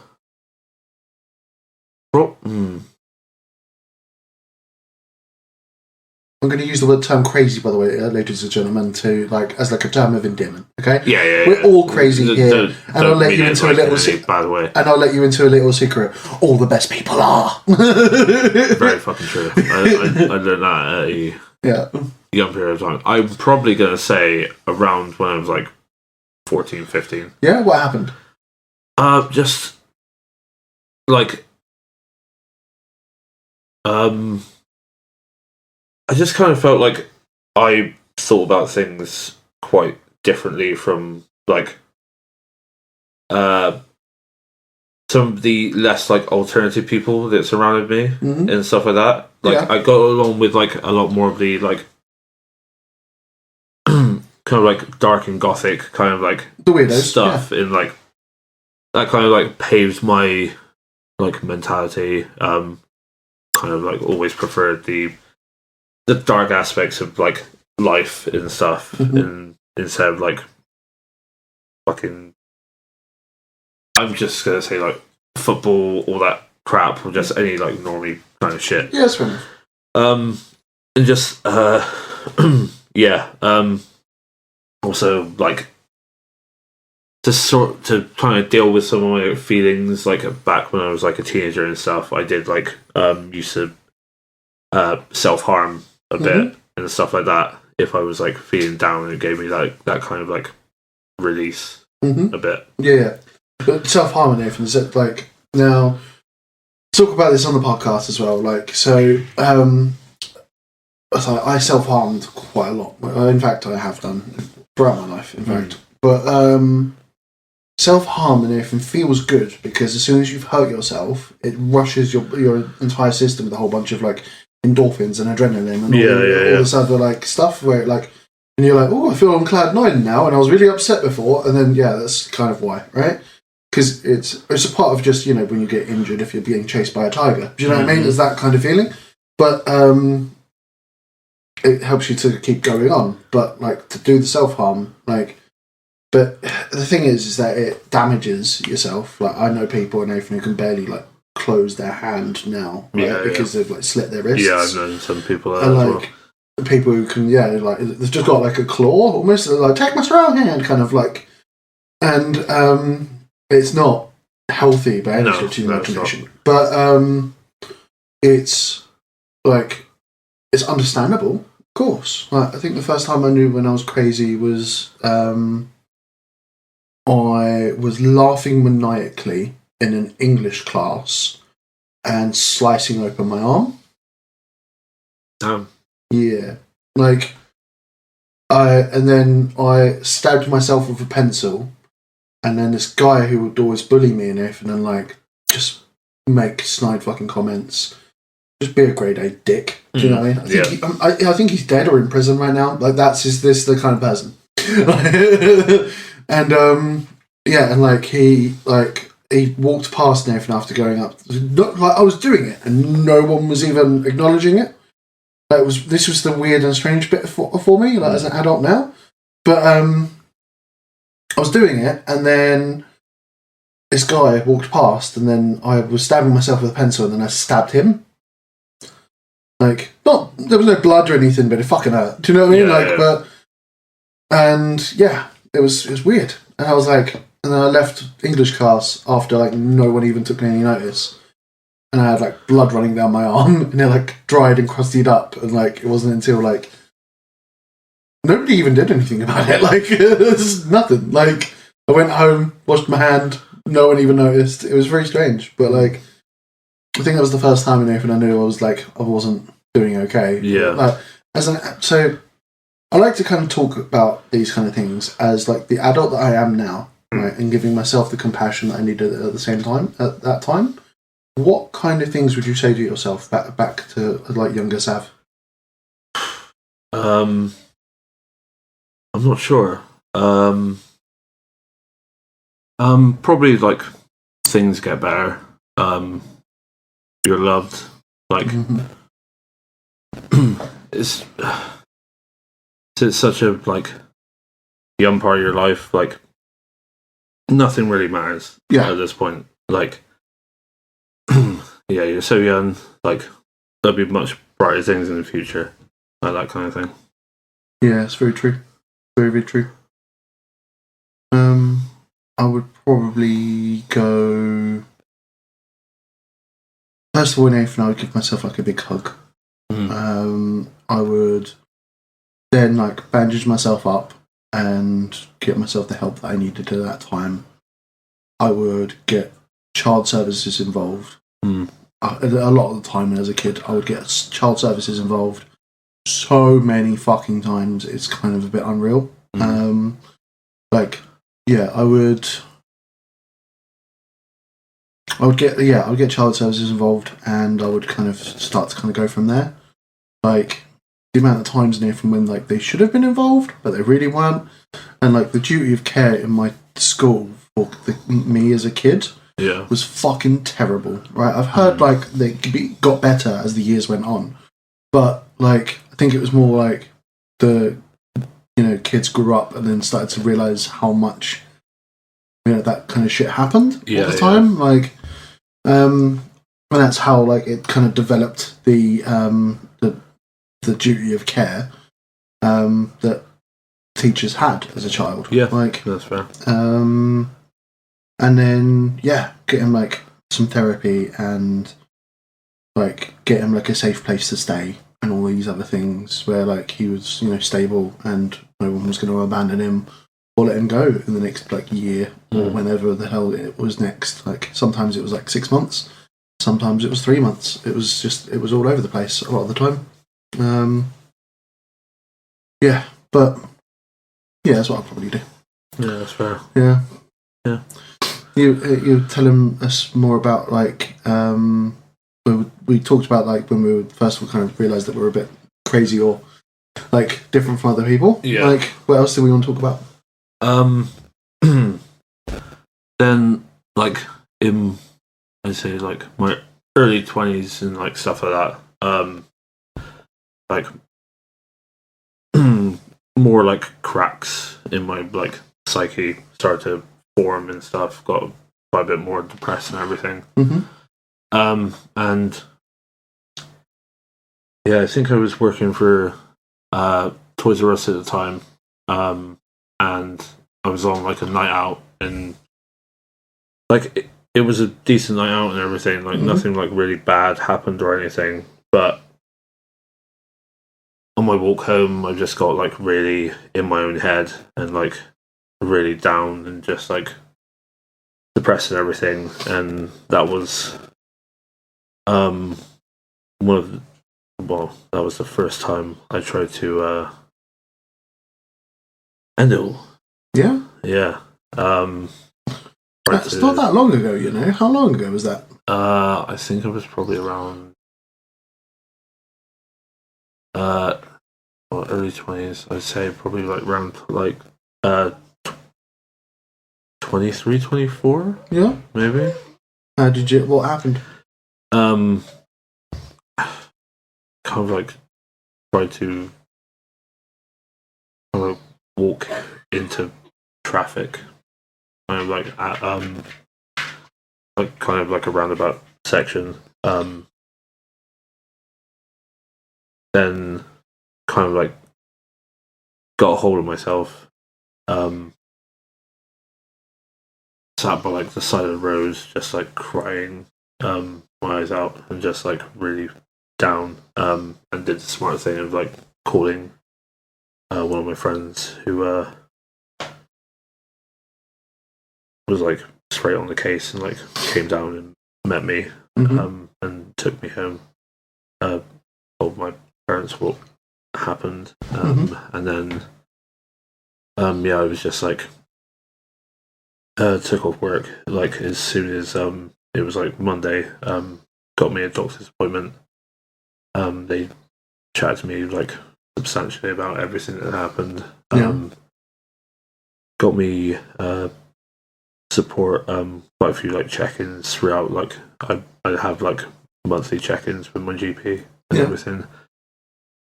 going to use the term "crazy," by the way, ladies and gentlemen, to like as like a term of endearment. Okay, Yeah. We're all crazy here, and I'll let you into a little by the way. And I'll let you into a little secret. All the best people are. Very fucking true. I learned that at a young period of time. I'm probably going to say around when I was like 14, 15. Yeah, what happened? Just like I just kind of felt like I thought about things quite differently from like some of the less like alternative people that surrounded me and stuff like that. Like I got along with like a lot more of the like kind of like dark and gothic kind of like the weirdos stuff in like that kind of like paves my like mentality. Kind of like always preferred the dark aspects of like life and stuff, and instead of like fucking, I'm just gonna say like football, all that crap, or just any like normally kind of shit. Yeah, that's fair enough. And just also like to kind of deal with some of my feelings like back when I was like a teenager and stuff. I did like used to self-harm a bit and stuff like that if I was like feeling down, and it gave me like that kind of like release a bit. Yeah. But self-harm, Nathan, is it like now talk about this on the podcast as well, like so I self-harmed quite a lot. In fact, I have done throughout my life, in fact. But self-harm and everything feels good because as soon as you've hurt yourself, it rushes your entire system with a whole bunch of like endorphins and adrenaline and all this other like stuff where like, and you're like, oh, I feel on cloud nine now, and I was really upset before, and then that's kind of why, right? Because it's a part of just when you get injured if you're being chased by a tiger. Do you know what I mean? It's that kind of feeling, but it helps you to keep going on. But like to do the self-harm, like. But the thing is that it damages yourself. Like I know people and everything who can barely like close their hand now, right? Because they've like slit their wrists. Yeah, I've known some people and like people who can, like they've just got like a claw almost, like take my strong hand, kind of like, and it's not healthy by any stretch of the imagination. But it's like it's understandable, of course. Like I think the first time I knew when I was crazy was. I was laughing maniacally in an English class and slicing open my arm. Yeah. Like, and then I stabbed myself with a pencil, and then this guy who would always bully me and everything and like just make snide fucking comments. Just be a grade A dick. Do you know what I mean? I think he's dead or in prison right now. Like, this the kind of person. And and like he walked past and everything after going up. Like I was doing it and no one was even acknowledging it. Like this was the weird and strange bit for me, like as an adult now. But I was doing it, and then this guy walked past, and then I was stabbing myself with a pencil, and then I stabbed him. Like there was no blood or anything, but it fucking hurt. Do you know what I mean? It was weird. And I was like, and then I left English class after like no one even took any notice. And I had like blood running down my arm, and it like dried and crustied up, and like it wasn't until like nobody even did anything about it. Like it was nothing. Like I went home, washed my hand, no one even noticed. It was very strange. But like I think that was the first time in everything I knew I was like I wasn't doing okay. Yeah. Like so I like to kind of talk about these kind of things as like the adult that I am now, right, and giving myself the compassion that I needed at the same time, at that time. What kind of things would you say to yourself back to like younger Sav? I'm not sure. Probably like things get better. You're loved. Like it's such a like young part of your life. Like nothing really matters. Yeah. At this point, like yeah, you're so young. Like there'll be much brighter things in the future. Like that kind of thing. Yeah, it's very true. Very, very true. I would probably go. First of all, Nathan, I would give myself like a big hug. I would then like bandage myself up and get myself the help that I needed at that time. I would get child services involved. A lot of the time as a kid, I would get child services involved so many fucking times. It's kind of a bit unreal. I would get child services involved, and I would kind of start to kind of go from there. Like the amount of times near from when like they should have been involved, but they really weren't, and like the duty of care in my school for me as a kid was fucking terrible. Right, I've heard like they got better as the years went on, but like I think it was more like the kids grew up and then started to realize how much that kind of shit happened all the time. Like, and that's how like it kind of developed the duty of care that teachers had as a child. Yeah, like that's fair. And then getting like some therapy and like get him like a safe place to stay and all these other things where like he was stable and no one was going to abandon him or let him go in the next like year or whenever the hell it was next. Like sometimes it was like 6 months, sometimes it was 3 months. It was all over the place a lot of the time. That's what I'll probably do. Yeah, that's fair. Yeah. You telling us more about like we talked about like when we were first of all kind of realised that we were a bit crazy or like different from other people. Yeah. Like what else do we want to talk about? Then like in I'd say like my early 20s and like stuff like that. Like more like cracks in my like psyche started to form and stuff. Got quite a bit more depressed and everything. And I think I was working for Toys R Us at the time, and I was on like a night out, and like it was a decent night out and everything. Like nothing like really bad happened or anything, but on my walk home, I just got like really in my own head and like really down and just like depressed and everything, and that was that was the first time I tried to end it all. Yeah? Yeah. That's not that long ago, How long ago was that? I think it was probably around early 20s. I'd say probably like around like 23, 24. Yeah? Maybe. What happened? Kind of like try to kind of walk into traffic, kind of like at like kind of like a roundabout section. Then kind of like got a hold of myself. Sat by like the side of the road, just like crying my eyes out and just like really down, and did the smart thing of like calling one of my friends who was like straight on the case and like came down and met me, and took me home, told my parents what happened, and then I was just like took off work like as soon as it was like Monday, got me a doctor's appointment. They chatted to me like substantially about everything that happened. Got me support quite a few like check-ins throughout. Like I have like monthly check-ins with my GP and everything.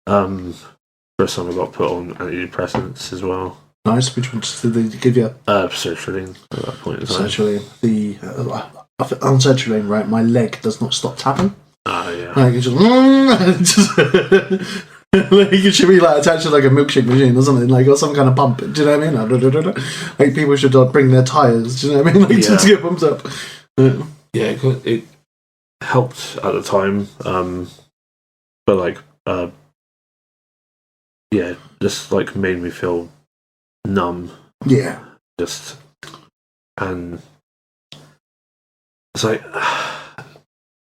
First time I got put on antidepressants as well. Nice. Which ones did they give you? Sertraline at that point. Sertraline. On sertraline, right? My leg does not stop tapping. Yeah. Like it's just like it should be like attached to like a milkshake machine or something, like, or some kind of pump. Do you know what I mean? Like people should bring their tires. Do you know what I mean? Like to get pumps up. Yeah, it helped at the time, but like just like made me feel numb. Yeah. Just and it's like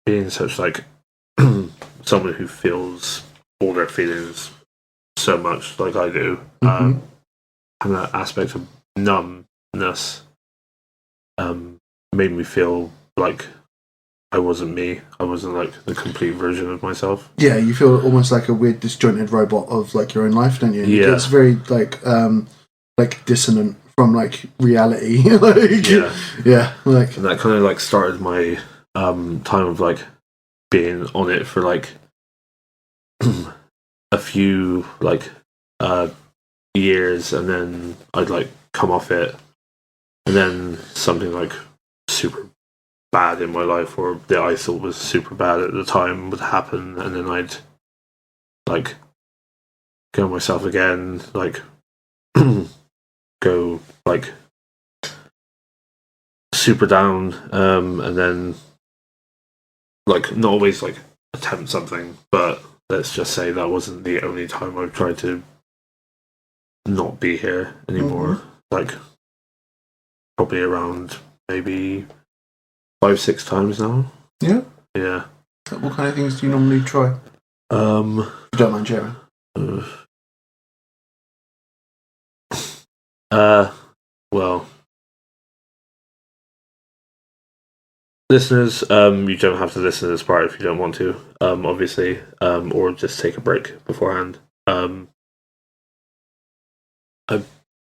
being such like someone who feels all their feelings so much like I do, having that aspect of numbness made me feel like I wasn't me. I wasn't like the complete version of myself. Yeah, you feel almost like a weird disjointed robot of like your own life, don't you? Yeah. It's very like dissonant from like reality. Like, yeah, like, and that kind of like started my time of like being on it for like a few like years, and then I'd like come off it, and then something like super bad in my life, or that I thought was super bad at the time, would happen, and then I'd like go myself again, like go like super down, and then like not always like attempt something, but let's just say that wasn't the only time I've tried to not be here anymore. Like probably around maybe 5-6 times now. Yeah. Yeah. What kind of things do you normally try? If you don't mind sharing. Well, listeners, you don't have to listen to this part if you don't want to, obviously, or just take a break beforehand. I've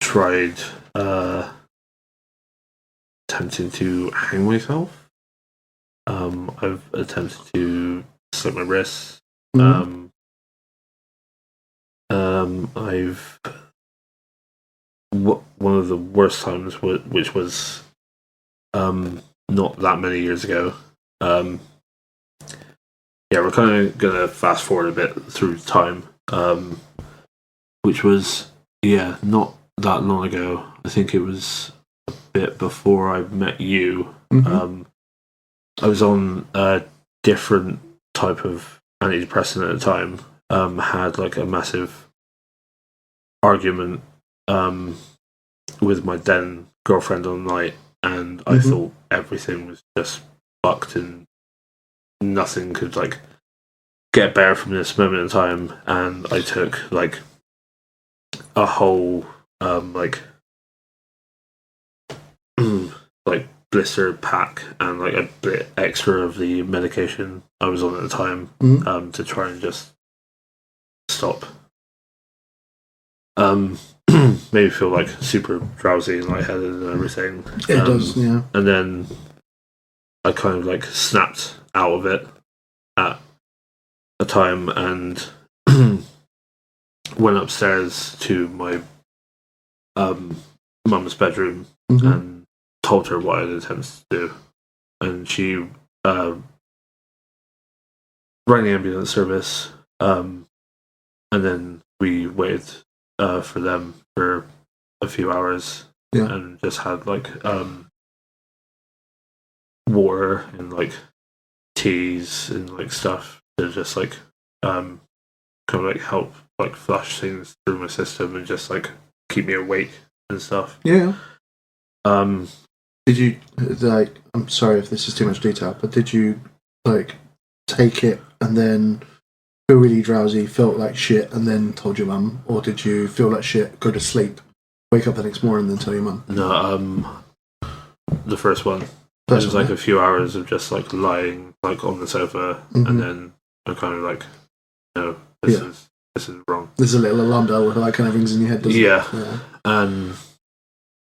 tried attempting to hang myself. I've attempted to slit my wrists. I've one of the worst times, which was not that many years ago. We're kind of gonna fast forward a bit through time, which was not that long ago. I think it was a bit before I met you. I was on a different type of antidepressant at the time. Had like a massive argument with my then girlfriend on the night, and I thought everything was just fucked and nothing could like get better from this moment in time. And I took like a whole like blister pack and like a bit extra of the medication I was on at the time to try and just stop. Made me feel like super drowsy and lightheaded and everything. It does, yeah. And then I kind of like snapped out of it at a time and went upstairs to my mum's bedroom and told her what I had attempted to do. And she rang the ambulance service, and then we waited for them for a few hours and just had like water and like teas and like stuff to just like kind of like help like flush things through my system and just like keep me awake and stuff. Yeah. Did you like? I'm sorry if this is too much detail, but did you like take it and then feel really drowsy, felt like shit, and then told your mum, or did you feel like shit, go to sleep, wake up the next morning, and then tell your mum? No, the first one. It was like a few hours of just like lying like on the sofa, and then I kind of like, no, this is wrong. There's a little alarm bell that kind of rings in your head, doesn't it? Yeah. And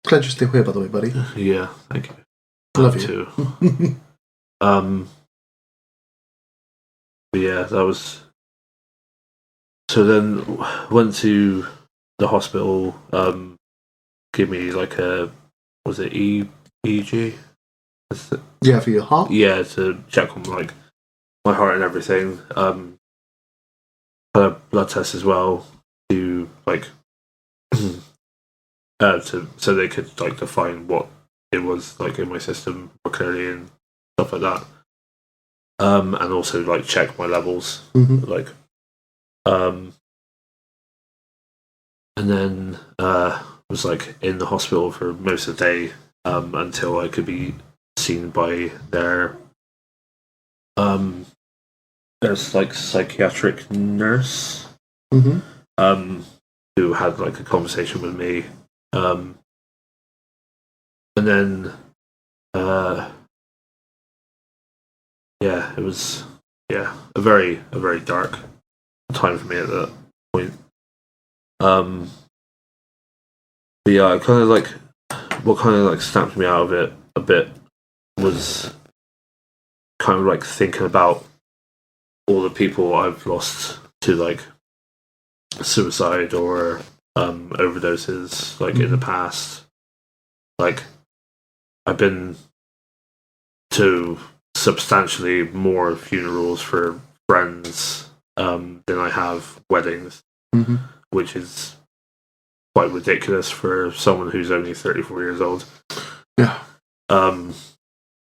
Glad you're still here, by the way, buddy. Yeah, thank you. Love you. Too. But yeah, that was. So then went to the hospital. Give me like a was it EEG? Yeah, for your heart. Yeah, to check on like my heart and everything. Had a blood test as well to like so they could like define what it was like in my system more clearly and stuff like that. And also like check my levels, like, and then was like in the hospital for most of the day until I could be seen by there's like psychiatric nurse who had like a conversation with me, and then it was a very dark time for me at that point. But yeah, I kind of like what kind of like snapped me out of it a bit was kind of like thinking about all the people I've lost to like suicide or overdoses like in the past. Like I've been to substantially more funerals for friends than I have weddings, which is quite ridiculous for someone who's only 34 years old. Yeah.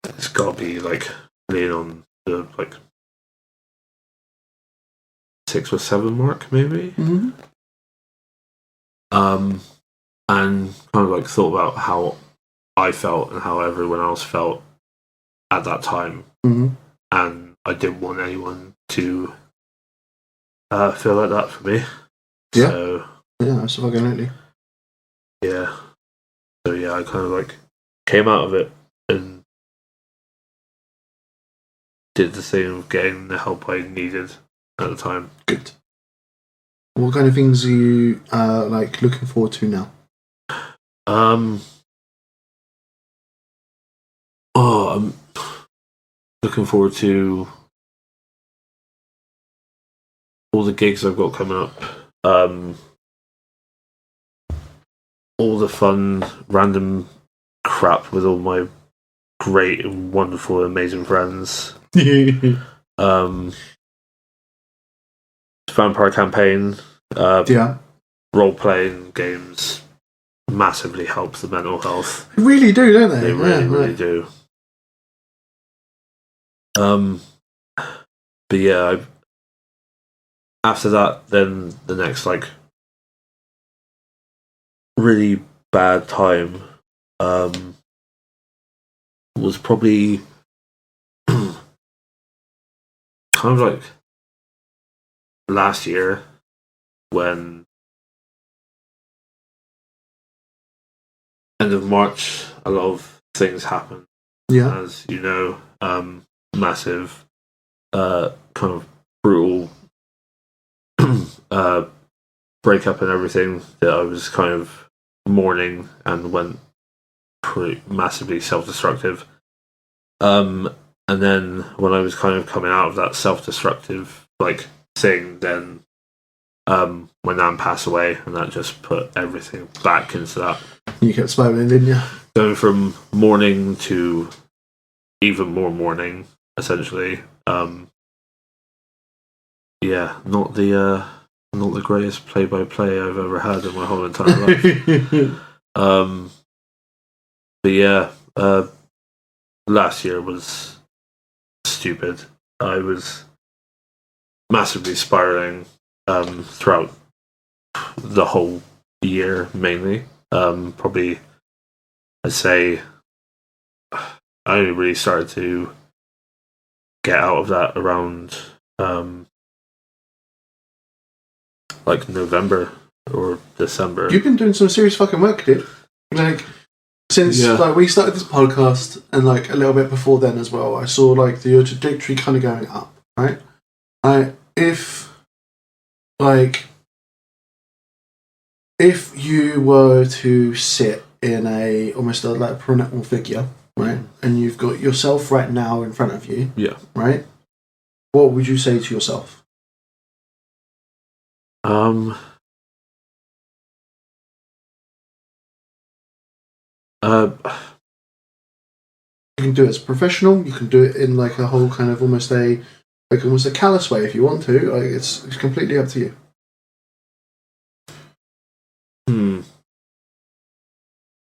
It's got to be like leaning on the like 6 or 7 mark, maybe. And kind of like thought about how I felt and how everyone else felt at that time, and I didn't want anyone to feel like that for me. Yeah. So, yeah, absolutely. Yeah. So yeah, I kind of like came out of it and did the thing of getting the help I needed at the time. Good. What kind of things are you like looking forward to now? I'm looking forward to all the gigs I've got coming up. All the fun, random crap with all my great, wonderful, amazing friends. Vampire campaign. Role playing games massively help the mental health. They really do, don't they? They really do. But yeah, after that, then the next like really bad time was probably kind of like last year when end of March a lot of things happened. Yeah. As you know, massive kind of brutal breakup and everything that I was kind of mourning and went pretty massively self-destructive. And then when I was kind of coming out of that self-destructive like thing, then my nan passed away, and that just put everything back into that. You kept spiraling, didn't you? Going from mourning to even more mourning, essentially. Yeah, not the greatest play-by-play I've ever had in my whole entire life. But yeah, last year was stupid. I was massively spiraling throughout the whole year, mainly. Probably, I'd say I only really started to get out of that around like November or December. You've been doing some serious fucking work, dude. Like, since like we started this podcast, and like a little bit before then as well, I saw like your trajectory kind of going up, right? If you were to sit in almost like a parental figure, right? And you've got yourself right now in front of you, Yeah. right? What would you say to yourself? Uh, You can do it as a professional. You can do it in like a whole kind of almost a callous way if you want to. Like it's completely up to you.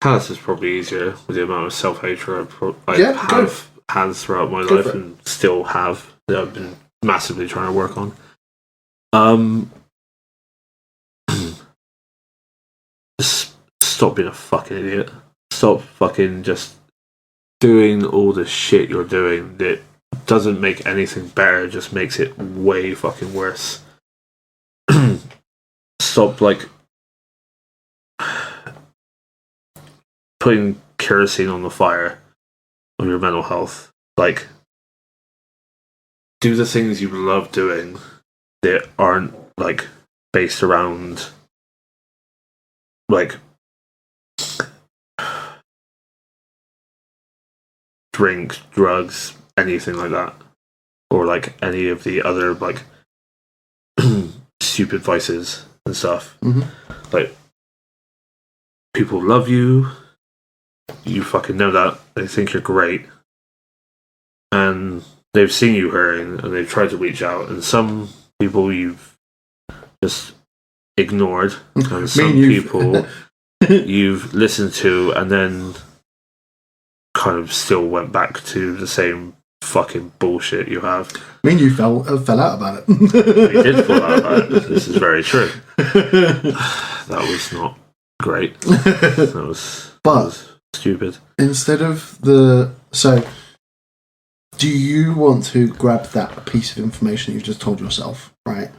Callous is probably easier with the amount of self-hatred I have had throughout my life and still have that I've been massively trying to work on. Just stop being a fucking idiot. Stop fucking just doing all the shit you're doing that doesn't make anything better, just makes it way fucking worse. Stop, like, putting kerosene on the fire of your mental health. Like, do the things you love doing that aren't, like, based around, like, drink, drugs, anything like that. Or, like, any of the other, like, stupid vices and stuff. Mm-hmm. Like, people love you. You fucking know that. They think you're great. And they've seen you hurting and they've tried to reach out. And some people you've just ignored. And some people you've listened to and then kind of still went back to the same fucking bullshit you have. You fell out about it. We did fall out about it. This is very true. That was not great. That was stupid. Instead of do you want to grab that piece of information you've just told yourself, right,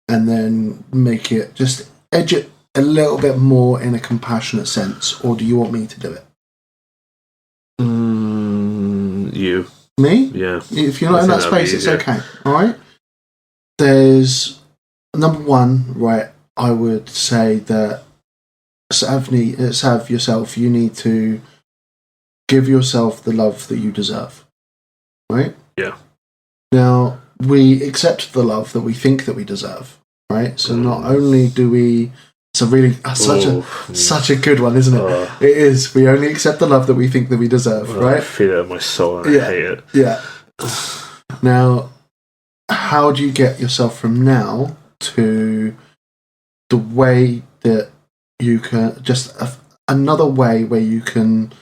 and then make it, just edge it a little bit more in a compassionate sense, or do you want me to do it? You. Me? Yeah. If you're not in that space, it's okay. All right? There's, number one, right, I would say that Sav yourself, you need to give yourself the love that you deserve. Right? Yeah. Now, we accept the love that we think that we deserve. Right? So not only do we... It's a really... such a good one, isn't it? It is. We only accept the love that we think that we deserve, right? I feel it in my soul and I hate it. Yeah. Now, how do you get yourself from now to the way that you can... Just another way where you can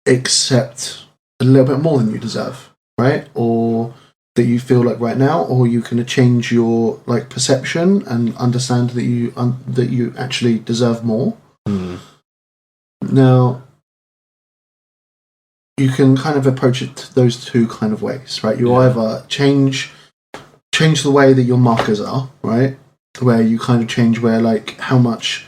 accept a little bit more than you deserve, right? Or that you feel like right now, or you can change your like perception and understand that you actually deserve more. Now, you can kind of approach it those two kind of ways, right? You either change the way that your markers are, right? Where you kind of change where like how much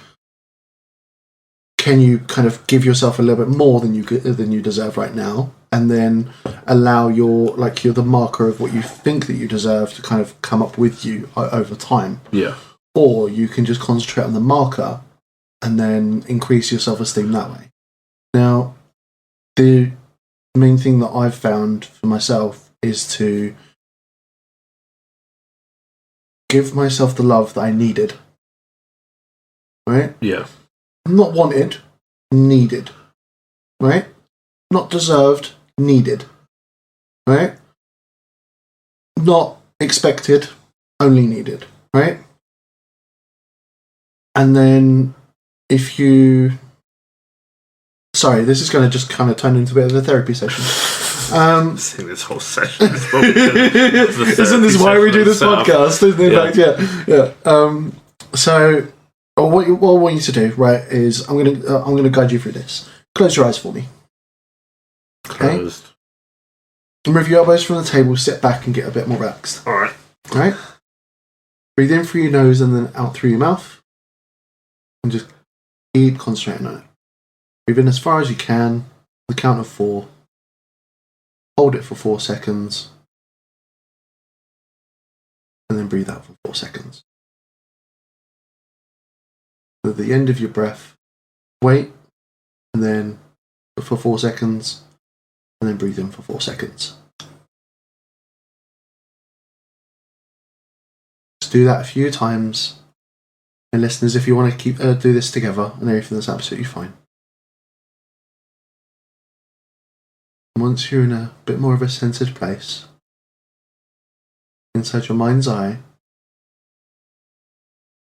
can you kind of give yourself a little bit more than you deserve right now, and then allow you're the marker of what you think that you deserve to kind of come up with you over time. Yeah. Or you can just concentrate on the marker and then increase your self-esteem that way. Now, the main thing that I've found for myself is to give myself the love that I needed. Right? Yeah. Not wanted, needed. Right? Not deserved, needed. Right? Not expected, only needed. Right? And then if you... Sorry, this is going to just kind of turn into a bit of a therapy session. I think this whole session is probably Isn't this why we do this podcast? Yeah. So, what I want you to do, right, is I'm gonna guide you through this. Close your eyes for me. Okay. Closed. Remove your elbows from the table. Sit back and get a bit more relaxed. All right. All right. Breathe in through your nose and then out through your mouth, and just keep concentrating on it. Breathe in as far as you can. The count of 4. Hold it for 4 seconds. And then breathe out for 4 seconds. At the end of your breath, wait, and then for 4 seconds, and then breathe in for 4 seconds. Just do that a few times. And listeners, if you want to keep do this together and everything, that's absolutely fine. Once you're in a bit more of a centered place, inside your mind's eye,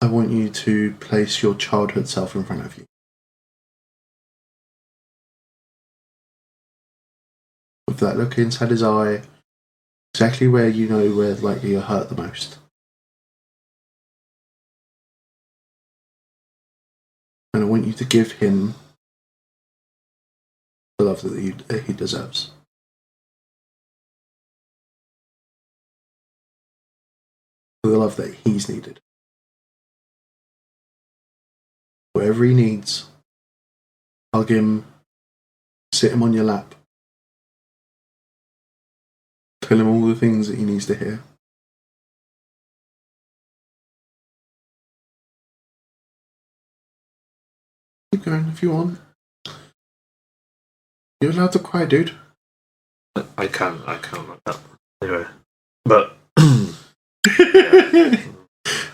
I want you to place your childhood self in front of you. With that look inside his eye, exactly where you know where likely you're hurt the most. And I want you to give him the love that he deserves. The love that he's needed. Whatever he needs, hug him, sit him on your lap, tell him all the things that he needs to hear. Keep going if you want. You're allowed to cry, dude. I can't like that. Anyway. But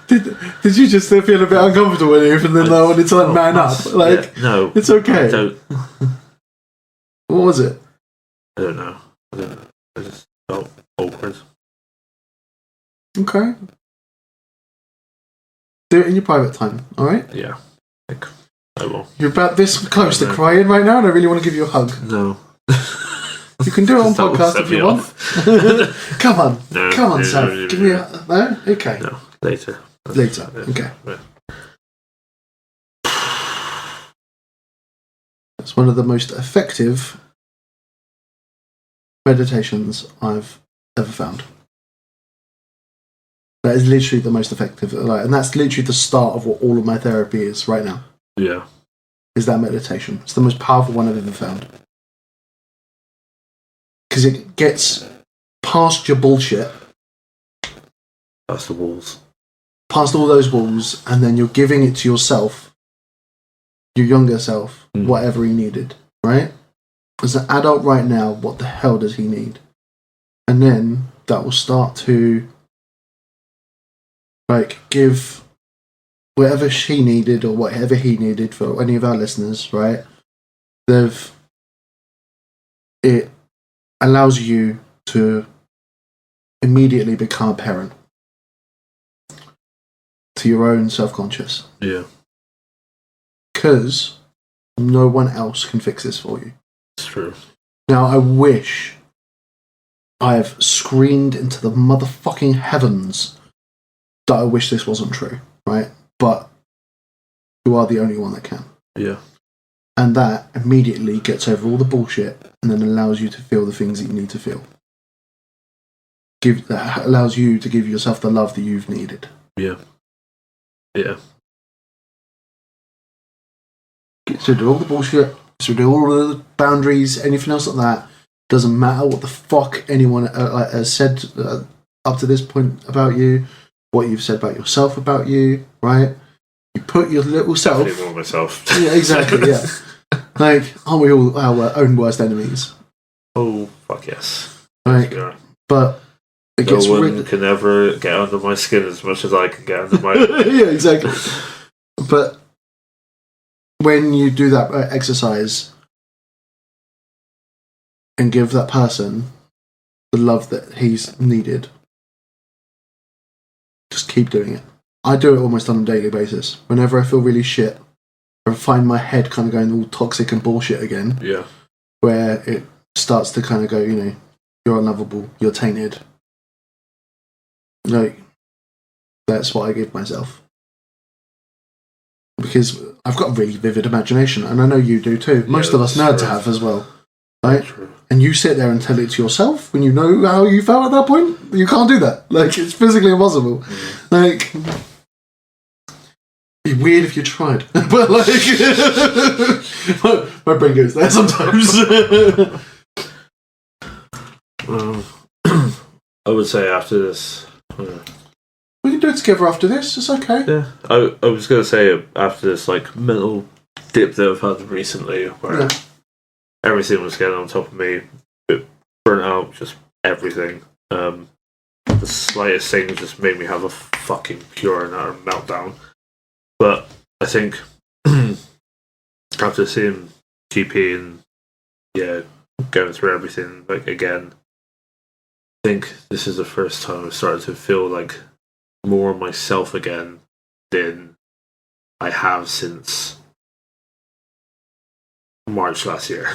did you just feel a bit uncomfortable with it and then I wanted to man up? Like, no. It's okay. I don't. What was it? I don't know. I just felt awkward. Okay. Do it in your private time, alright? Yeah. I will. You're about this close to crying right now and I really want to give you a hug. No. You can do it on podcast if you want. Come on. No, Come on, no, Sam. no, Give me a... No? Okay. No. Later. Okay. Right. It's one of the most effective meditations I've ever found. That is literally the most effective. And that's literally the start of what all of my therapy is right now. Yeah. Is that meditation. It's the most powerful one I've ever found. Because it gets past your bullshit. Past the walls. Past all those walls, and then you're giving it to yourself, your younger self, whatever he needed, right? As an adult right now, what the hell does he need? And then that will start to give whatever she needed or whatever he needed for any of our listeners, right? It allows you to immediately become a parent to your own self-conscious. Yeah. Because no one else can fix this for you. It's true. Now, I wish I've screamed into the motherfucking heavens that I wish this wasn't true, right? But you are the only one that can. Yeah. And that immediately gets over all the bullshit and then allows you to feel the things that you need to feel. That allows you to give yourself the love that you've needed. Yeah. Yeah. Gets rid of all the bullshit, gets rid of all the boundaries, anything else like that. Doesn't matter what the fuck anyone has said up to this point about you, what you've said about yourself about you, right? You put your little self... Definitely more myself. Yeah, exactly, yeah. Aren't we all our own worst enemies? Oh, fuck yes. Yeah. But it no one can ever get under my skin as much as I can get under my... Yeah, exactly. But when you do that exercise and give that person the love that he's needed, just keep doing it. I do it almost on a daily basis. Whenever I feel really shit, or I find my head kind of going all toxic and bullshit again, yeah, where it starts to kind of go, you're unlovable, you're tainted. That's what I give myself. Because I've got a really vivid imagination, and I know you do too. Most of us nerds have as well. Right? True. And you sit there and tell it to yourself when you know how you felt at that point? You can't do that. It's physically impossible. It'd be weird if you tried. But my brain goes there sometimes. I would say after this... We can do it together after this. It's okay. Yeah, I was going to say after this mental dip that I've had recently where everything was getting on top of me. Bit burnt out, just everything. The slightest thing just made me have a fucking pure and utter meltdown. But I think after seeing GP and going through everything like again, I think this is the first time I've started to feel like more myself again than I have since March last year.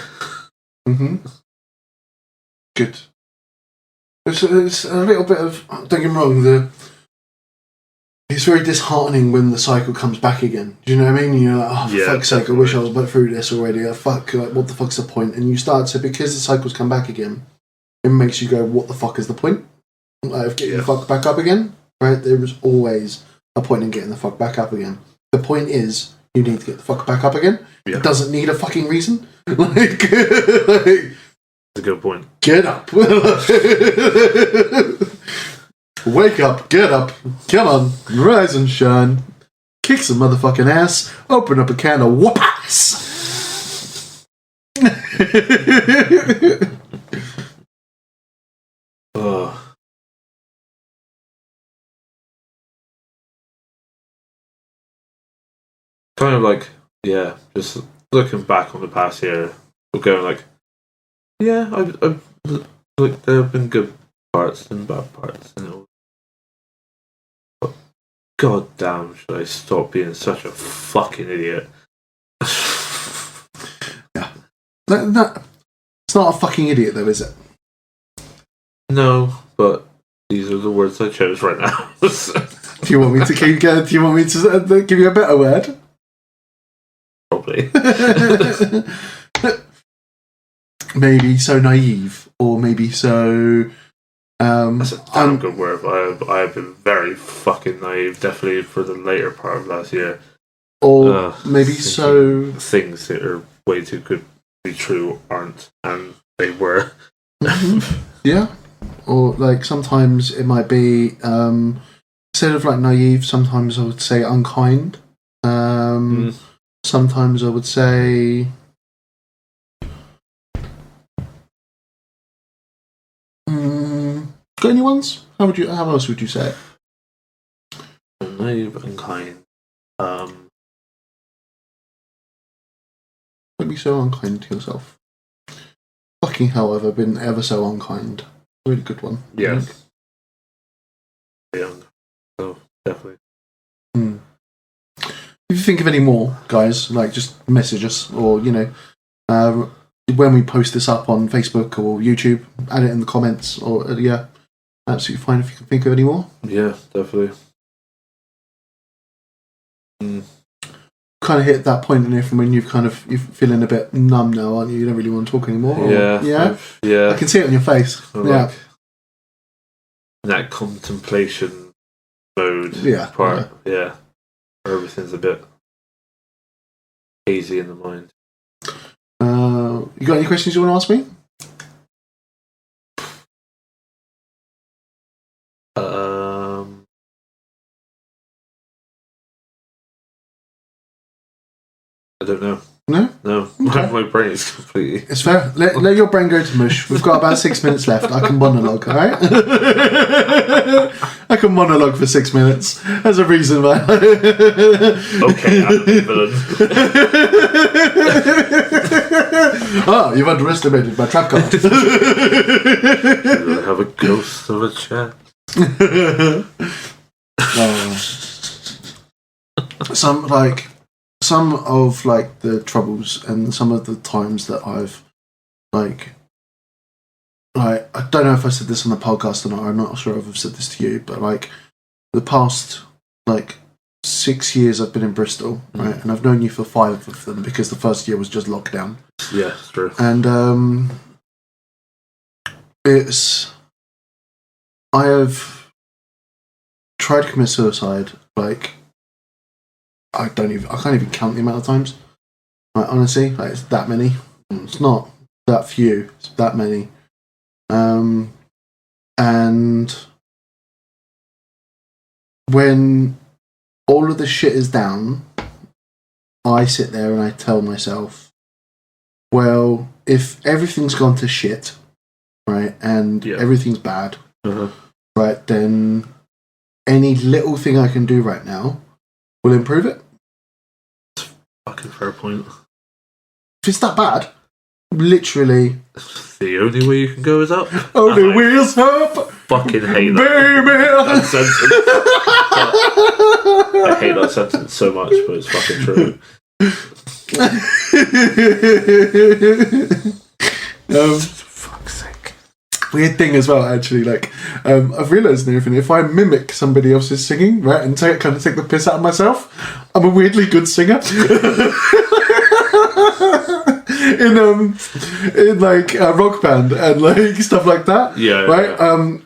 Good. It's a little bit of, don't get me wrong, it's very disheartening when the cycle comes back again. Do you know what I mean? You're like, oh, for fuck's sake, I wish I was back through this already. Fuck, like, what the fuck's the point? And you start to, because the cycles come back again, it makes you go, what the fuck is the point of getting the fuck back up again? Right? There is always a point in getting the fuck back up again. The point is, you need to get the fuck back up again. Yeah. It doesn't need a fucking reason. That's a good point. Get up. Wake up, get up, come on, rise and shine. Kick some motherfucking ass, open up a can of whoop-ass. Kind of like, just looking back on the past year, we're going like, I've like there have been good parts and bad parts, and all. But god damn, should I stop being such a fucking idiot? It's not a fucking idiot though, is it? No, but these are the words I chose right now. Do you want me to keep going? Do you want me to give you a better word? Probably. Maybe so naive, or maybe so. That's a damn good word. I have been very fucking naive, definitely for the later part of last year. Or maybe so. Things that are way too good to be true aren't, and they were. Yeah. Or like sometimes it might be instead of like naive, sometimes I would say unkind. Sometimes I would say got any ones? How else would you say it? Naive, unkind. Don't be so unkind to yourself. Fucking hell, I've been ever so unkind. Really good one. Yeah. Yeah. So definitely. If you think of any more, guys, like just message us, or when we post this up on Facebook or YouTube, add it in the comments, or absolutely fine if you can think of any more. Yeah, definitely. Kind of hit that point in there from when you're feeling a bit numb now, aren't you? You don't really want to talk anymore. Yeah. I can see it on your face. Like, that contemplation mode part. Yeah. Where everything's a bit hazy in the mind. You got any questions you want to ask me? I don't know. No? No. Okay. My brain is completely... It's fair. Let your brain go to mush. We've got about 6 minutes left. I can monologue, alright? I can monologue for 6 minutes. There's a reason why. Okay, I'm the villain. Oh, you've underestimated my trap card. I have a ghost of a chat. Some of the troubles and some of the times that I've I don't know if I said this on the podcast or not. I'm not sure if I've said this to you, but the past 6 years I've been in Bristol, right, and I've known you for 5 of them because the first year was just lockdown. Yeah, it's true. And I have tried to commit suicide I can't even count the amount of times. Honestly, it's that many. It's not that few. It's that many. And when all of the shit is down, I sit there and I tell myself, well, if everything's gone to shit, right, and everything's bad, right, then any little thing I can do right now will improve it. Fucking fair point. If it's that bad, literally... The only way you can go is up. Only way is up! Fucking hate that, that sentence. I hate that sentence so much, but it's fucking true. For fuck's sake. Weird thing as well, actually. Like, I've realised now, if I mimic somebody else's singing, right, and kind of take the piss out of myself, I'm a weirdly good singer. in like a rock band and like stuff like that. Yeah. Right. Yeah.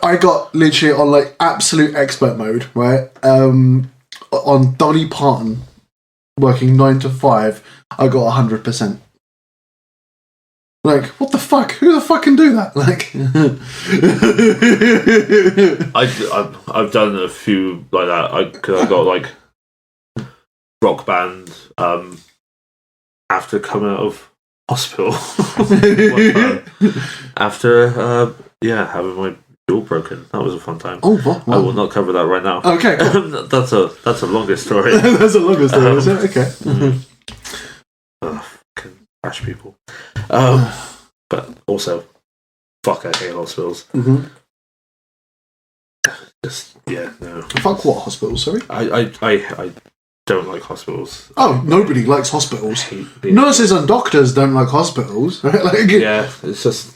I got literally on like absolute expert mode. Right. On Dolly Parton, working 9 to 5, I got 100%. Like, what the fuck? Who the fuck can do that? Like, I've done a few like that. Cause I got like rock band after coming out of hospital. After having my jaw broken. That was a fun time. Oh, what? I will not cover that right now. Okay, cool. that's a longer story. That's a longer story, is it? Okay. Fucking trash people. But also, fuck, I hate hospitals. Mm-hmm. Just no. Fuck what hospitals? Sorry. I don't like hospitals. Oh, nobody likes hospitals. Nurses and doctors don't like hospitals. Right? Like, yeah, it's just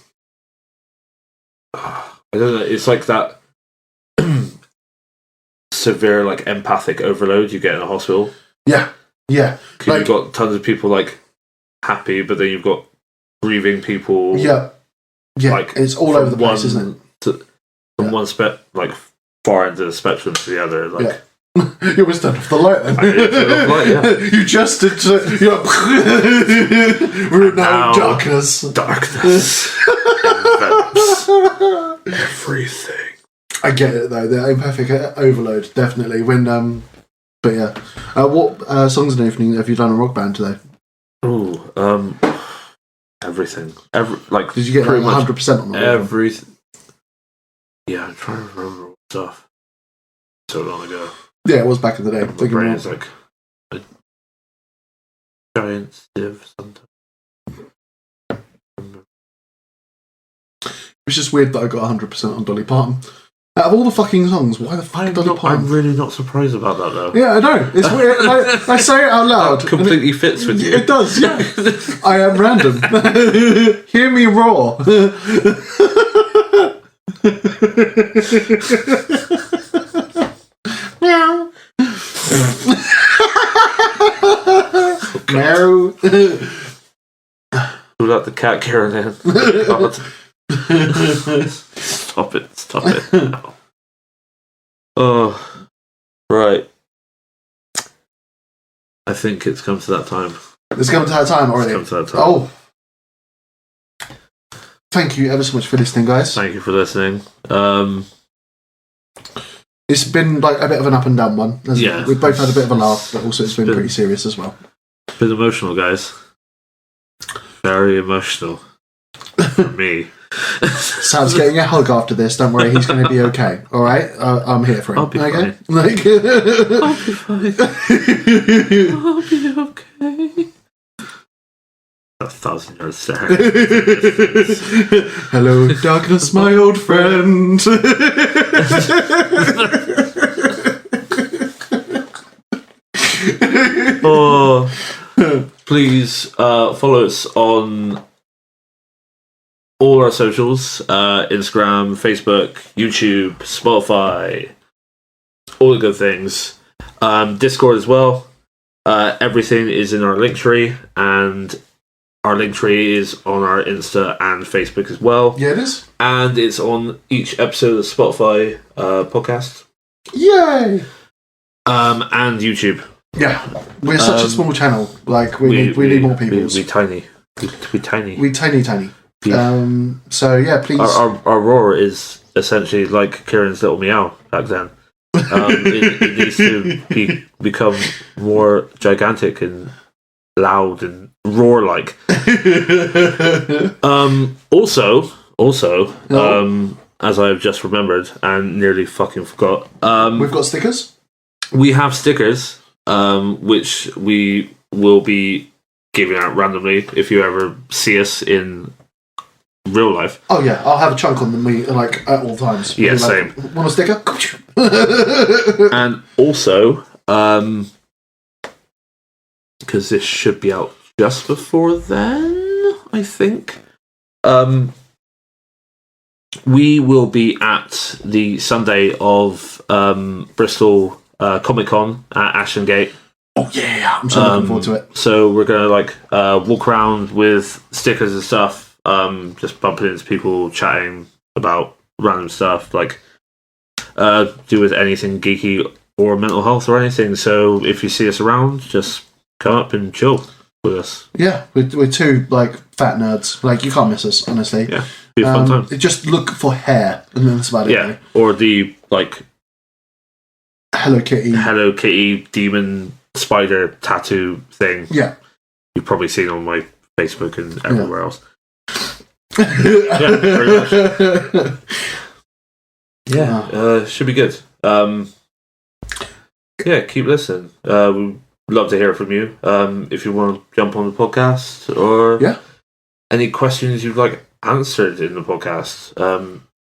I don't know. It's like that severe, like empathic overload you get in a hospital. Yeah. Like, you've got tons of people like happy, but then you've got grieving people. Yeah. Like, it's all over the place, isn't it? From one like far end of the spectrum to the other. Like. Yeah. You almost turned off the light then. You just did. We're now darkness. Darkness. Everything. I get it though. The imperfect overload, definitely. But yeah. What songs and everything have you done in rock band today? Oh, everything. Did you get like 100% on everything? Yeah, I'm trying to remember all stuff. So long ago. Yeah, it was back in the day. My brain is like a giant sieve sometimes. It's just weird that I got 100% on Dolly Parton. Out of all the fucking songs, why the fuck Dolly Parton? I'm really not surprised about that though. Yeah, I know. It's weird. I say it out loud. That completely fits with you. It does, yeah. I am random. Hear me roar. Meow. Meow. Who let the cat carry in? Stop it. No. Oh, right. I think it's come to that time. It's come to that time already. It's come to that time. Oh. Thank you ever so much for listening, guys. Thank you for listening. It's been like a bit of an up and down one. Yeah. We've both had a bit of a laugh, but also it's been pretty serious as well. Been emotional, guys. Very emotional. For me. Sam's getting a hug after this. Don't worry, he's going to be okay. All right, I'm here for him. I'll be okay? fine. I'll be fine. I'll be okay. 1,000-yard stare. Hello, darkness, my old friend. Please follow us on all our socials, Instagram, Facebook, YouTube, Spotify, all the good things. Discord as well. Everything is in our link tree, and our link tree is on our Insta and Facebook as well. Yeah, it is. And it's on each episode of the Spotify podcast. Yay! And YouTube. Yeah, we're such a small channel. Like, we need more people. We tiny. We tiny. We tiny. Yeah. So yeah, please. Our roar is essentially like Kieran's little meow back then. It needs to become more gigantic and loud and roar-like. Also, as I've just remembered and nearly fucking forgot, we've got stickers. We have stickers, which we will be giving out randomly if you ever see us in real life. Oh yeah, I'll have a chunk on me like at all times. Yeah, like, same. Want a sticker? And also, because this should be out just before then, I think. We will be at the Sunday of Bristol Comic-Con at Ashton Gate. Oh yeah, I'm so looking forward to it. So we're gonna walk around with stickers and stuff, just bumping into people, chatting about random stuff, do with anything geeky or mental health or anything. So if you see us around, just come up and chill with us. Yeah, we're two fat nerds. You can't miss us, honestly. Yeah, be a fun time. Just look for hair, and that's about it. Yeah, really. or the Hello Kitty demon spider tattoo thing. Yeah, you've probably seen on my Facebook and everywhere else. Yeah, very much. Yeah, should be good. Yeah, keep listening. We'd love to hear from you. If you want to jump on the podcast or any questions you'd like answered in the podcast,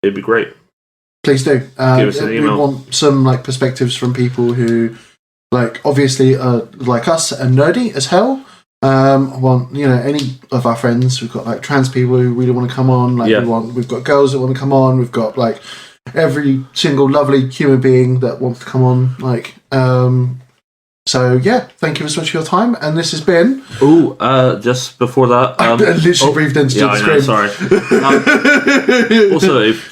it'd be great. Please do. Give us an email. We want some perspectives from people who obviously are like us and nerdy as hell. Want any of our friends. We've got trans people who really want to come on. We've got girls that want to come on. We've got every single lovely human being that wants to come on. So yeah, thank you so much for your time. And this has been. Just before that, I literally breathed into the screen. Sorry. Also, if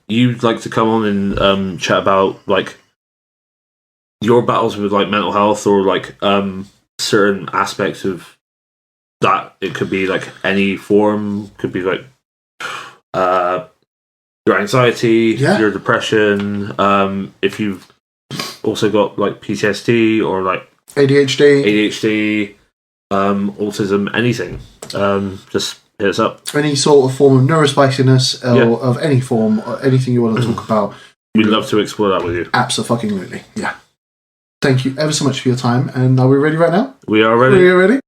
you'd like to come on and chat about your battles with mental health or certain aspects of that, it could be any form, could be your anxiety, your depression, if you've also got PTSD or ADHD, autism, anything, just hit us up. Any sort of form of neurospiciness or of any form, or anything you want to talk about. We'd love to explore that with you. Absolutely, yeah. Thank you ever so much for your time. And are we ready right now? We are ready. Are you ready?